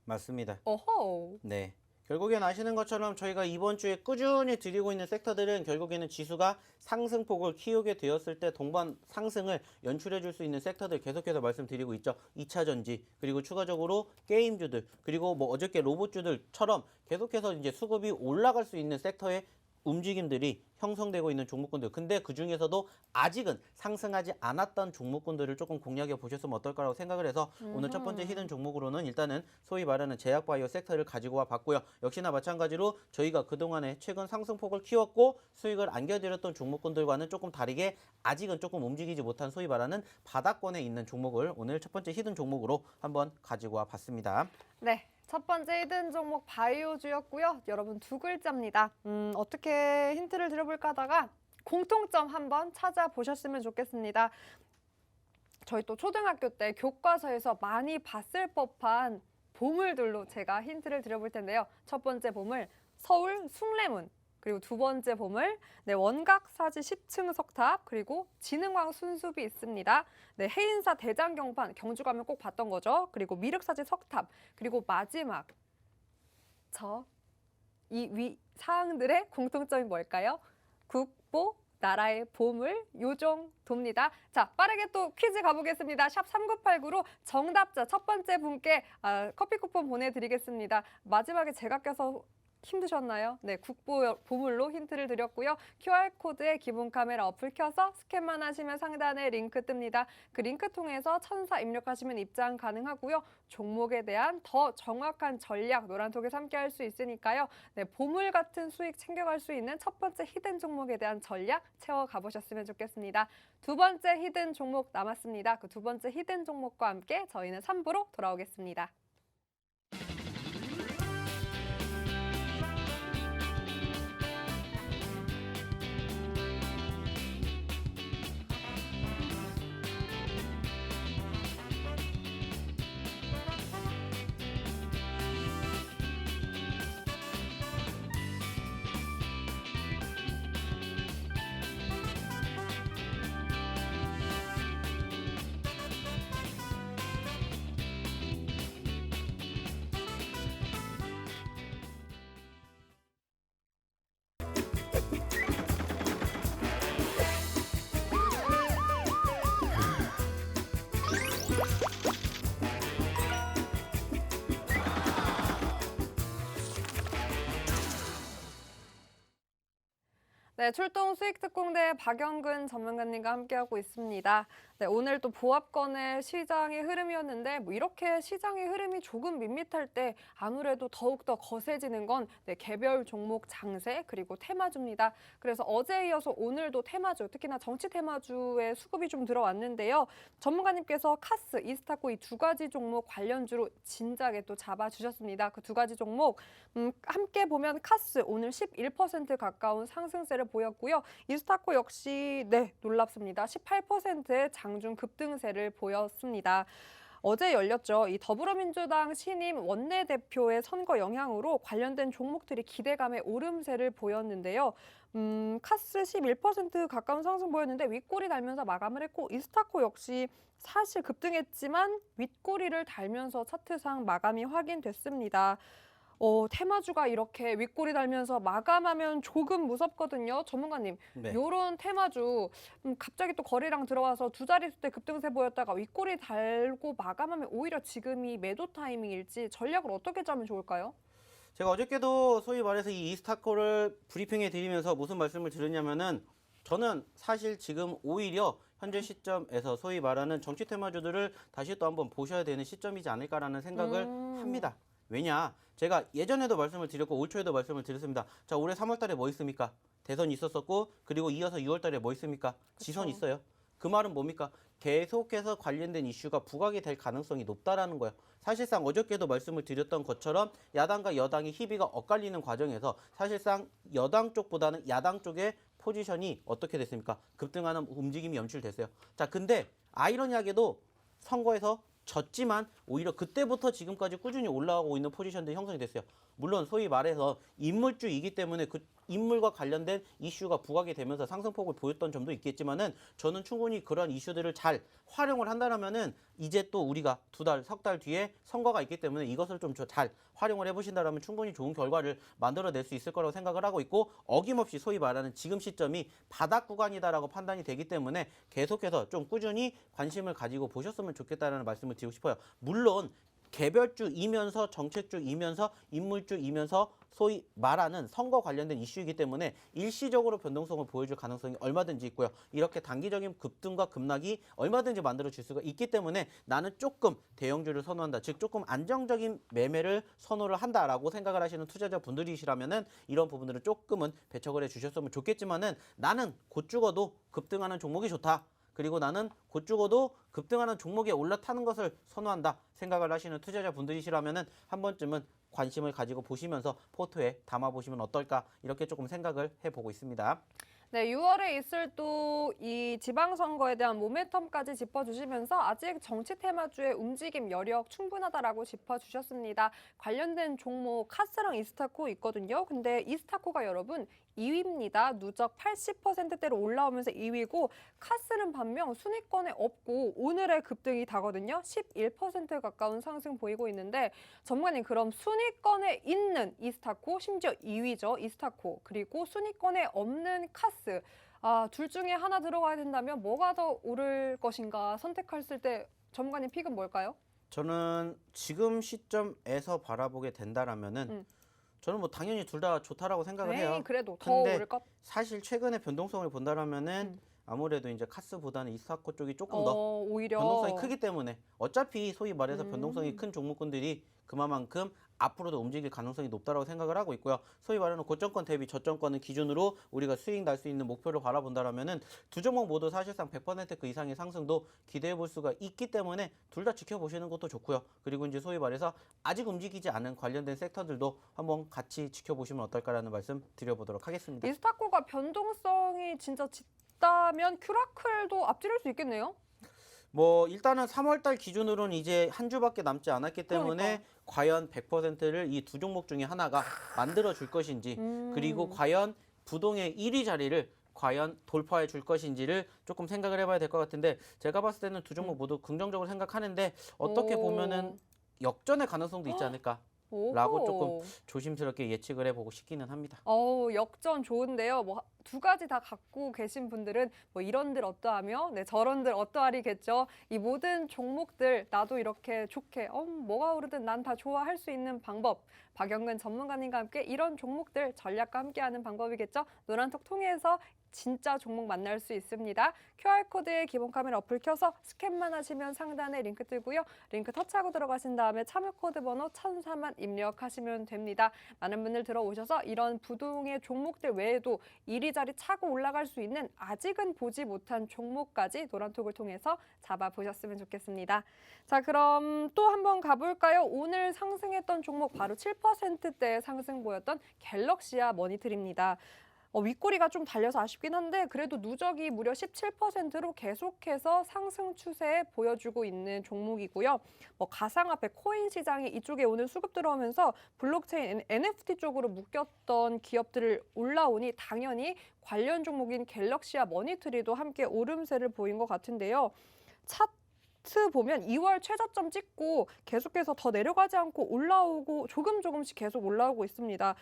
맞습니다. 어허. 네. 결국엔 아시는 것처럼 저희가 이번 주에 꾸준히 드리고 있는 섹터들은 결국에는 지수가 상승폭을 키우게 되었을 때 동반 상승을 연출해 줄 수 있는 섹터들 계속해서 말씀드리고 있죠. 2차 전지, 그리고 추가적으로 게임주들, 그리고 뭐 어저께 로봇주들처럼 계속해서 이제 수급이 올라갈 수 있는 섹터의 움직임들이 형성되고 있는 종목군들. 근데 그 중에서도 아직은 상승하지 않았던 종목군들을 조금 공략해 보셨으면 어떨까라고 생각을 해서 오늘 첫 번째 히든 종목으로는 일단은 소위 말하는 제약바이오 섹터를 가지고 와 봤고요. 역시나 마찬가지로 저희가 그동안에 최근 상승폭을 키웠고 수익을 안겨드렸던 종목군들과는 조금 다르게 아직은 조금 움직이지 못한 소위 말하는 바닥권에 있는 종목을 오늘 첫 번째 히든 종목으로 한번 가지고 와 봤습니다. 네. 첫 번째 히든 종목 바이오주였고요. 여러분 두 글자입니다. 어떻게 힌트를 드려볼까 하다가 공통점 한번 찾아보셨으면 좋겠습니다. 저희 또 초등학교 때 교과서에서 많이 봤을 법한 보물들로 제가 힌트를 드려볼 텐데요. 첫 번째 보물, 서울 숭례문, 그리고 두 번째 보물, 네, 원각 사지 10층 석탑, 그리고 진흥왕 순숲이 있습니다. 네, 해인사 대장경판, 경주 가면 꼭 봤던 거죠. 그리고 미륵사지 석탑, 그리고 마지막 이 위 사항들의 공통점이 뭘까요? 국보, 나라의 보물, 요 정도입니다. 자, 빠르게 또 퀴즈 가보겠습니다. 샵 3989로 정답자 첫 번째 분께 커피 쿠폰 보내드리겠습니다. 마지막에 제가 껴서 힘드셨나요? 네, 국보 보물로 힌트를 드렸고요. QR코드에 기본 카메라 어플 켜서 스캔만 하시면 상단에 링크 뜹니다. 그 링크 통해서 천사 입력하시면 입장 가능하고요. 종목에 대한 더 정확한 전략 노란톡에서 함께 할 수 있으니까요. 네, 보물 같은 수익 챙겨갈 수 있는 첫 번째 히든 종목에 대한 전략 채워 가보셨으면 좋겠습니다. 두 번째 히든 종목 남았습니다. 그 두 번째 히든 종목과 함께 저희는 3부로 돌아오겠습니다. 네, 출동 수익특공대 박영근 전문가님과 함께하고 있습니다. 네, 오늘 또 보합권의 시장의 흐름이었는데 이렇게 시장의 흐름이 조금 밋밋할 때 아무래도 더욱더 거세지는 건 개별 종목 장세 그리고 테마주입니다. 그래서 어제에 이어서 오늘도 테마주, 특히나 정치 테마주의 수급이 좀 들어왔는데요. 전문가님께서 카스, 이스타코 이 두 가지 종목 관련주로 진작에 또 잡아주셨습니다. 그 두 가지 종목 함께 보면 카스 오늘 11% 가까운 상승세를 보였고요. 이스타코 역시 놀랍습니다. 18%의 장중 급등세를 보였습니다. 어제 열렸죠. 이 더불어민주당 신임 원내대표의 선거 영향으로 관련된 종목들이 기대감의 오름세를 보였는데요. 카스 11% 가까운 상승 보였는데 윗꼬리 달면서 마감을 했고 이스타코 역시 사실 급등했지만 윗꼬리를 달면서 차트상 마감이 확인됐습니다. 테마주가 이렇게 윗꼬리 달면서 마감하면 조금 무섭거든요. 전문가님, 네. 요런 테마주 갑자기 또 거래량 들어와서 두 자릿수 때 급등세 보였다가 윗꼬리 달고 마감하면 오히려 지금이 매도 타이밍일지 전략을 어떻게 짜면 좋을까요? 제가 어저께도 소위 말해서 이 이스타코를 브리핑해 드리면서 무슨 말씀을 드렸냐면은 저는 사실 지금 오히려 현재 시점에서 소위 말하는 정치 테마주들을 다시 또 한번 보셔야 되는 시점이지 않을까라는 생각을 합니다. 왜냐? 제가 예전에도 말씀을 드렸고 올 초에도 말씀을 드렸습니다. 자, 올해 3월 달에 뭐 있습니까? 대선 있었었고 그리고 이어서 6월 달에 뭐 있습니까? 지선 있어요. 그 말은 뭡니까? 계속해서 관련된 이슈가 부각이 될 가능성이 높다라는 거예요. 사실상 어저께도 말씀을 드렸던 것처럼 야당과 여당이 희비가 엇갈리는 과정에서 사실상 여당 쪽보다는 야당 쪽의 포지션이 어떻게 됐습니까? 급등하는 움직임이 연출됐어요. 자, 근데 아이러니하게도 선거에서 졌지만 오히려 그때부터 지금까지 꾸준히 올라가고 있는 포지션들이 형성이 됐어요. 물론 소위 말해서 인물주이기 때문에 그 인물과 관련된 이슈가 부각이 되면서 상승폭을 보였던 점도 있겠지만은 저는 충분히 그런 이슈들을 잘 활용을 한다면은 이제 또 우리가 석 달 뒤에 선거가 있기 때문에 이것을 좀 잘 활용을 해보신다면 충분히 좋은 결과를 만들어낼 수 있을 거라고 생각을 하고 있고 어김없이 소위 말하는 지금 시점이 바닥 구간이다라고 판단이 되기 때문에 계속해서 좀 꾸준히 관심을 가지고 보셨으면 좋겠다는 말씀을 드리고 싶어요. 물론 개별주이면서 정책주이면서 인물주이면서 소위 말하는 선거 관련된 이슈이기 때문에 일시적으로 변동성을 보여줄 가능성이 얼마든지 있고요. 이렇게 단기적인 급등과 급락이 얼마든지 만들어질 수가 있기 때문에 나는 조금 대형주를 선호한다. 즉 조금 안정적인 매매를 선호를 한다라고 생각을 하시는 투자자분들이시라면은 이런 부분들은 조금은 배척을 해주셨으면 좋겠지만은 나는 곧 죽어도 급등하는 종목이 좋다. 그리고 나는 곧 죽어도 급등하는 종목에 올라타는 것을 선호한다 생각을 하시는 투자자분들이시라면은 한 번쯤은 관심을 가지고 보시면서 포트에 담아보시면 어떨까 이렇게 조금 생각을 해보고 있습니다. 네, 6월에 있을 또 이 지방선거에 대한 모멘텀까지 짚어주시면서 아직 정치 테마주의 움직임 여력 충분하다라고 짚어주셨습니다. 관련된 종목 카스랑 이스타코 있거든요. 근데 이스타코가 여러분 2위입니다. 누적 80%대로 올라오면서 2위고 카스는 반면 순위권에 없고 오늘의 급등이 다거든요. 11% 가까운 상승 보이고 있는데 전문가님 그럼 순위권에 있는 이스타코 심지어 2위죠. 이스타코 그리고 순위권에 없는 카스 둘 중에 하나 들어가야 된다면 뭐가 더 오를 것인가 선택했을 때 전문가님 픽은 뭘까요? 저는 지금 시점에서 바라보게 된다라면은 저는 뭐 당연히 둘 다 좋다라고 생각을 해요. 그래도 더 근데 오를 것? 사실 최근의 변동성을 본다라면은 아무래도 이제 카스보다는 이스타코 쪽이 조금 더 오히려 변동성이 크기 때문에 어차피 소위 말해서 변동성이 큰 종목군들이 그만큼 앞으로도 움직일 가능성이 높다고 생각을 하고 있고요. 소위 말하는 고점권 대비 저점권을 기준으로 우리가 수익 날 수 있는 목표를 바라본다라면은 두 종목 모두 사실상 100% 그 이상의 상승도 기대해 볼 수가 있기 때문에 둘 다 지켜보시는 것도 좋고요. 그리고 이제 소위 말해서 아직 움직이지 않은 관련된 섹터들도 한번 같이 지켜보시면 어떨까라는 말씀 드려보도록 하겠습니다. 이스타코가 변동성이 진짜 짙다면 큐라클도 앞지를 수 있겠네요. 뭐 일단은 3월달 기준으로는 이제 한 주밖에 남지 않았기 때문에 그러니까. 과연 100%를 이 두 종목 중에 하나가 만들어 줄 것인지 그리고 과연 부동의 1위 자리를 과연 돌파해 줄 것인지를 조금 생각을 해봐야 될 것 같은데 제가 봤을 때는 두 종목 모두 긍정적으로 생각하는데 어떻게 보면은 역전의 가능성도 있지 않을까 라고 조금 조심스럽게 예측을 해보고 싶기는 합니다. 역전 좋은데요. 뭐 두 가지 다 갖고 계신 분들은 뭐 이런들 어떠하며 저런들 어떠하리겠죠. 이 모든 종목들 나도 이렇게 좋게 뭐가 오르든 난 다 좋아할 수 있는 방법. 박영근 전문가님과 함께 이런 종목들 전략과 함께하는 방법이겠죠. 노란톡 통해서 진짜 종목 만날 수 있습니다. QR코드에 기본 카메라 어플 켜서 스캔만 하시면 상단에 링크 뜨고요. 링크 터치하고 들어가신 다음에 참여 코드 번호 1004만 입력하시면 됩니다. 많은 분들 들어오셔서 이런 부동의 종목들 외에도 이리저리 차고 올라갈 수 있는 아직은 보지 못한 종목까지 노란톡을 통해서 잡아보셨으면 좋겠습니다. 자, 그럼 또 한번 가볼까요? 오늘 상승했던 종목 바로 7%대 상승 보였던 갤럭시아 머니틀입니다. 윗꼬리가 좀 달려서 아쉽긴 한데 그래도 누적이 무려 17%로 계속해서 상승 추세 보여주고 있는 종목이고요. 가상화폐 코인 시장이 이쪽에 오늘 수급 들어오면서 블록체인 NFT 쪽으로 묶였던 기업들을 올라오니 당연히 관련 종목인 갤럭시와 머니트리도 함께 오름세를 보인 것 같은데요. 차트 보면 2월 최저점 찍고 계속해서 더 내려가지 않고 올라오고 조금씩 계속 올라오고 있습니다.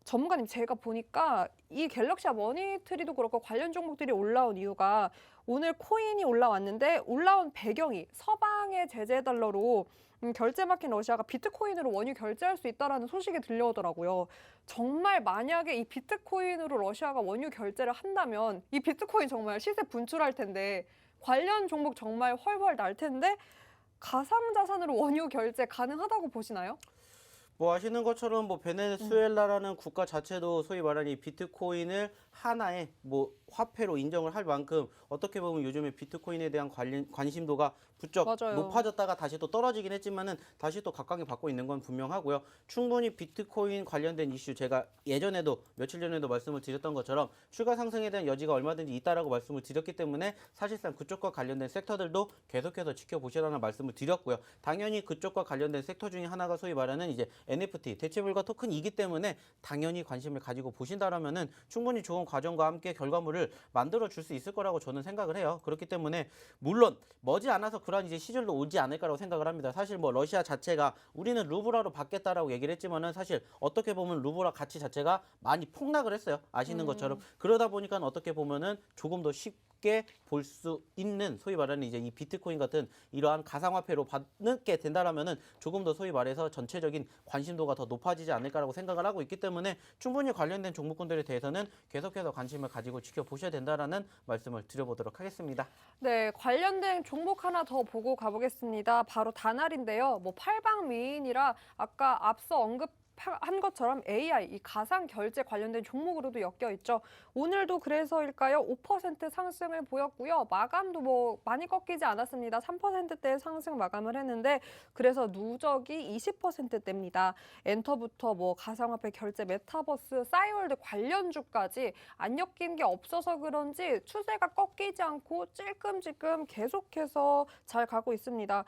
전문가님 제가 보니까 이 갤럭시와 머니트리도 그렇고 관련 종목들이 올라온 이유가 오늘 코인이 올라왔는데 올라온 배경이 서방의 제재 달러로 결제 막힌 러시아가 비트코인으로 원유 결제할 수 있다는 소식이 들려오더라고요. 정말 만약에 이 비트코인으로 러시아가 원유 결제를 한다면 이 비트코인 정말 시세 분출할 텐데 관련 종목 정말 훨훨 날 텐데 가상자산으로 원유 결제 가능하다고 보시나요? 뭐 아시는 것처럼 뭐 베네수엘라라는 국가 자체도 소위 말하는 이 비트코인을 하나의 뭐 화폐로 인정을 할 만큼 어떻게 보면 요즘에 비트코인에 대한 관심도가 부쩍 맞아요. 높아졌다가 다시 또 떨어지긴 했지만은 다시 또 각광을 받고 있는 건 분명하고요. 충분히 비트코인 관련된 이슈 제가 예전에도 며칠 전에도 말씀을 드렸던 것처럼 추가 상승에 대한 여지가 얼마든지 있다라고 말씀을 드렸기 때문에 사실상 그쪽과 관련된 섹터들도 계속해서 지켜보시라는 말씀을 드렸고요. 당연히 그쪽과 관련된 섹터 중에 하나가 소위 말하는 이제 NFT 대체불가 토큰이기 때문에 당연히 관심을 가지고 보신다라면은 충분히 좋은 과정과 함께 결과물을 만들어 줄 수 있을 거라고 저는 생각을 해요. 그렇기 때문에 물론 머지않아서 그런 이제 시절도 오지 않을까라고 생각을 합니다. 사실 뭐 러시아 자체가 우리는 루블화로 받겠다라고 얘기를 했지만은 사실 어떻게 보면 루블화 가치 자체가 많이 폭락을 했어요. 아시는 것처럼 그러다 보니까 어떻게 보면은 조금 더 쉽게 볼 수 있는 소위 말하는 이제 이 비트코인 같은 이러한 가상화폐로 받게 된다라면은 조금 더 소위 말해서 전체적인 관심도가 더 높아지지 않을까라고 생각을 하고 있기 때문에 충분히 관련된 종목군들에 대해서는 계속해서 관심을 가지고 지켜보셔야 된다라는 말씀을 드려보도록 하겠습니다. 네, 관련된 종목 하나 더 보고 가보겠습니다. 바로 다날인데요. 팔방미인이라 아까 앞서 한 것처럼 AI, 이 가상 결제 관련된 종목으로도 엮여 있죠. 오늘도 그래서일까요? 5% 상승을 보였고요. 마감도 뭐 많이 꺾이지 않았습니다. 3%대 상승 마감을 했는데 그래서 누적이 20%대입니다. 엔터부터 뭐 가상화폐 결제, 메타버스, 싸이월드 관련주까지 안 엮인 게 없어서 그런지 추세가 꺾이지 않고 찔끔찔끔 계속해서 잘 가고 있습니다.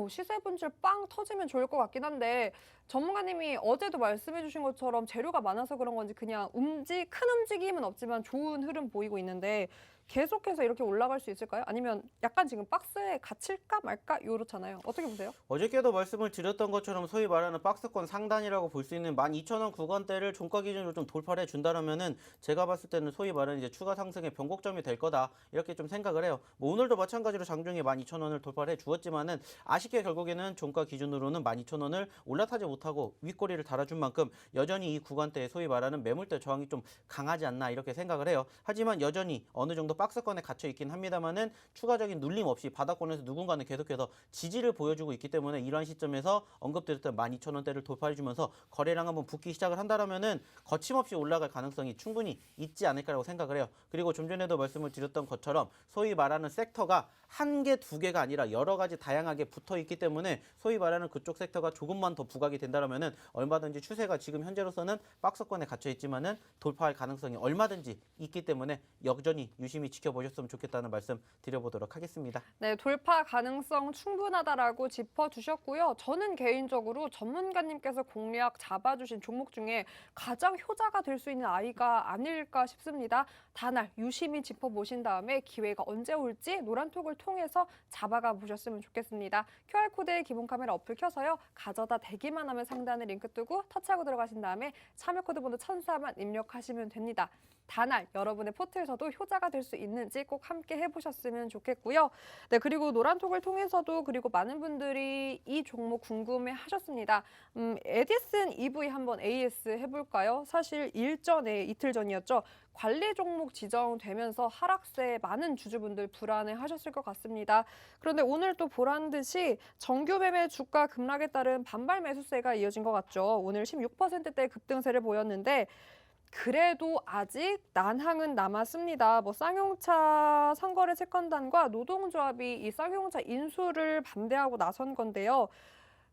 시세 분출 빵 터지면 좋을 것 같긴 한데 전문가님이 어제도 말씀해 주신 것처럼 재료가 많아서 그런 건지 그냥 큰 움직임은 없지만 좋은 흐름 보이고 있는데 계속해서 이렇게 올라갈 수 있을까요? 아니면 약간 지금 박스에 갇힐까 말까 이렇잖아요. 어떻게 보세요? 어저께도 말씀을 드렸던 것처럼 소위 말하는 박스권 상단이라고 볼 수 있는 12,000원 구간대를 종가 기준으로 좀 돌파를 해준다라면은 제가 봤을 때는 소위 말하는 이제 추가 상승의 변곡점이 될 거다 이렇게 좀 생각을 해요. 뭐 오늘도 마찬가지로 장중에 12,000원을 돌파를 해주었지만은 아쉽게 결국에는 종가 기준으로는 12,000원을 올라타지 못하고 윗꼬리를 달아준 만큼 여전히 이 구간대에 소위 말하는 매물대 저항이 좀 강하지 않나 이렇게 생각을 해요. 하지만 여전히 어느 정도 박스권에 갇혀 있긴 합니다만은 추가적인 눌림 없이 바닥권에서 누군가는 계속해서 지지를 보여주고 있기 때문에 이러한 시점에서 언급드렸던 12,000원대를 돌파해주면서 거래량 한번 붙기 시작을 한다라면은 거침없이 올라갈 가능성이 충분히 있지 않을까라고 생각을 해요. 그리고 좀 전에도 말씀을 드렸던 것처럼 소위 말하는 섹터가 한 개, 두 개가 아니라 여러 가지 다양하게 붙어 있기 때문에 소위 말하는 그쪽 섹터가 조금만 더 부각이 된다라면은 얼마든지 추세가 지금 현재로서는 박스권에 갇혀 있지만은 돌파할 가능성이 얼마든지 있기 때문에 여전히 유심히 지켜보셨으면 좋겠다는 말씀 드려보도록 하겠습니다. 네, 돌파 가능성 충분하다라고 짚어주셨고요. 저는 개인적으로 전문가님께서 공략 잡아주신 종목 중에 가장 효자가 될 수 있는 아이가 아닐까 싶습니다. 다날 유심히 짚어보신 다음에 기회가 언제 올지 노란톡을 통해서 잡아가 보셨으면 좋겠습니다. QR코드에 기본 카메라 어플 켜서요. 가져다 대기만 하면 상단에 링크 뜨고 터치하고 들어가신 다음에 참여 코드 번호 1004만 입력하시면 됩니다. 다날 여러분의 포트에서도 효자가 될 수 있는지 꼭 함께 해보셨으면 좋겠고요. 네, 그리고 노란톡을 통해서도 그리고 많은 분들이 이 종목 궁금해 하셨습니다. 에디슨 EV 한번 AS 해볼까요? 사실 이틀 전이었죠. 관리 종목 지정되면서 하락세에 많은 주주분들 불안해 하셨을 것 같습니다. 그런데 오늘 또 보란 듯이 정규 매매 주가 급락에 따른 반발 매수세가 이어진 것 같죠. 오늘 16%대 급등세를 보였는데 그래도 아직 난항은 남았습니다. 뭐 쌍용차 상거래 채권단과 노동조합이 이 쌍용차 인수를 반대하고 나선 건데요.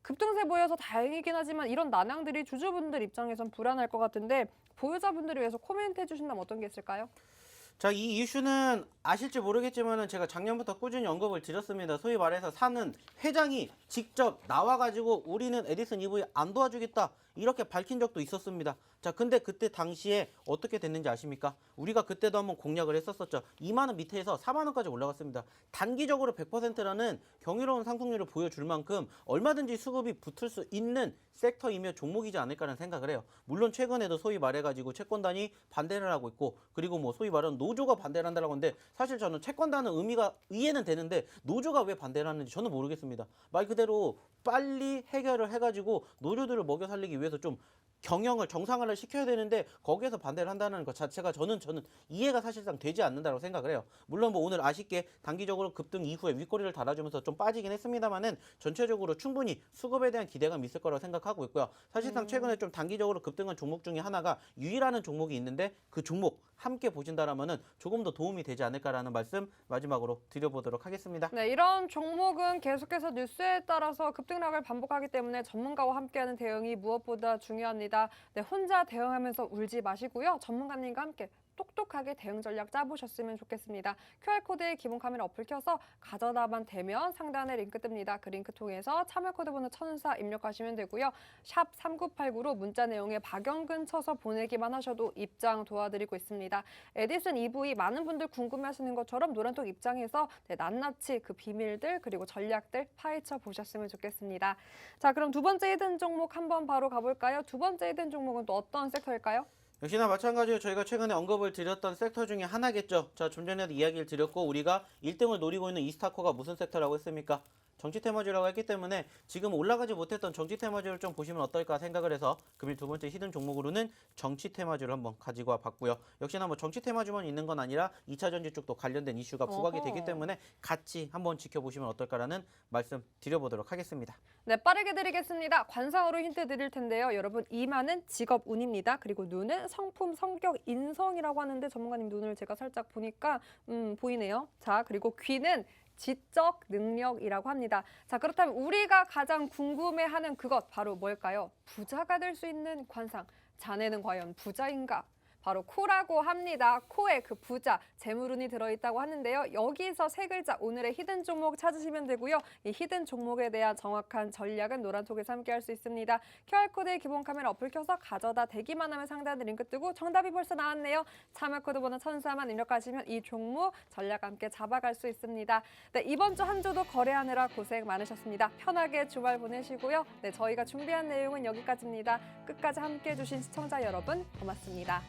급등세 보여서 다행이긴 하지만 이런 난항들이 주주분들 입장에선 불안할 것 같은데 보유자분들을 위해서 코멘트 해주신다면 어떤 게 있을까요? 자, 이 이슈는 아실지 모르겠지만은 제가 작년부터 꾸준히 언급을 드렸습니다. 소위 말해서 사는 회장이 직접 나와가지고 우리는 에디슨 EV 안 도와주겠다 이렇게 밝힌 적도 있었습니다. 자, 근데 그때 당시에 어떻게 됐는지 아십니까? 우리가 그때도 한번 공략을 했었었죠. 2만 원 밑에서 4만 원까지 올라갔습니다. 단기적으로 100%라는 경이로운 상승률을 보여줄 만큼 얼마든지 수급이 붙을 수 있는 섹터이며 종목이지 않을까라는 생각을 해요. 물론 최근에도 소위 말해가지고 채권단이 반대를 하고 있고 그리고 뭐 소위 말하는 노조가 반대를 한다고 하는데 사실 저는 채권단은 이해는 되는데 노조가 왜 반대를 하는지 저는 모르겠습니다. 말 그대로 빨리 해결을 해가지고 노조들을 먹여 살리기 위해서 좀 경영을 정상화를 시켜야 되는데 거기에서 반대를 한다는 것 자체가 저는 이해가 사실상 되지 않는다고 생각을 해요. 물론 뭐 오늘 아쉽게 단기적으로 급등 이후에 윗꼬리를 달아주면서 좀 빠지긴 했습니다만은 전체적으로 충분히 수급에 대한 기대감이 있을 거라고 생각하고 있고요. 사실상 최근에 좀 단기적으로 급등한 종목 중에 하나가 유일하는 종목이 있는데 그 종목 함께 보신다라면은 조금 더 도움이 되지 않을까라는 말씀 마지막으로 드려보도록 하겠습니다. 네, 이런 종목은 계속해서 뉴스에 따라서 급등락을 반복하기 때문에 전문가와 함께하는 대응이 무엇보다 중요합니다. 네, 혼자 대응하면서 울지 마시고요. 전문가님과 함께 똑똑하게 대응 전략 짜보셨으면 좋겠습니다. QR코드에 기본 카메라 어플 켜서 가져다만 대면 상단에 링크 뜹니다. 그 링크 통해서 참여 코드 번호 1004 입력하시면 되고요. 샵 3989로 문자 내용에 박영근 쳐서 보내기만 하셔도 입장 도와드리고 있습니다. 에디슨 EV 많은 분들 궁금해하시는 것처럼 노란톡 입장에서 낱낱이 그 비밀들 그리고 전략들 파헤쳐 보셨으면 좋겠습니다. 자, 그럼 두 번째 히든 종목 한번 바로 가볼까요? 두 번째 히든 종목은 또 어떤 섹터일까요? 역시나 마찬가지로 저희가 최근에 언급을 드렸던 섹터 중에 하나겠죠. 자, 좀 전에도 이야기를 드렸고 우리가 1등을 노리고 있는 이스타코가 무슨 섹터라고 했습니까? 정치 테마주라고 했기 때문에 지금 올라가지 못했던 정치 테마주를 좀 보시면 어떨까 생각을 해서 금일 두 번째 히든 종목으로는 정치 테마주를 한번 가지고 와봤고요. 역시나 뭐 정치 테마주만 있는 건 아니라 2차 전지 쪽도 관련된 이슈가 부각이 되기 때문에 같이 한번 지켜보시면 어떨까라는 말씀 드려보도록 하겠습니다. 네, 빠르게 드리겠습니다. 관상으로 힌트 드릴 텐데요. 여러분, 이마는 직업 운입니다. 그리고 눈은 성품, 성격, 인성이라고 하는데 전문가님 눈을 제가 살짝 보니까 보이네요. 자, 그리고 귀는 지적 능력이라고 합니다. 자, 그렇다면 우리가 가장 궁금해하는 그것 바로 뭘까요? 부자가 될 수 있는 관상. 자네는 과연 부자인가? 바로 코라고 합니다. 코에 그 부자, 재물운이 들어있다고 하는데요. 여기서 세 글자 오늘의 히든 종목 찾으시면 되고요. 이 히든 종목에 대한 정확한 전략은 노란톡에서 함께할 수 있습니다. QR코드에 기본 카메라 어플 켜서 가져다 대기만 하면 상단에 링크 뜨고 정답이 벌써 나왔네요. 참여코드 번호 1004만 입력하시면 이 종목 전략 함께 잡아갈 수 있습니다. 네, 이번 주 한 주도 거래하느라 고생 많으셨습니다. 편하게 주말 보내시고요. 네, 저희가 준비한 내용은 여기까지입니다. 끝까지 함께해 주신 시청자 여러분 고맙습니다.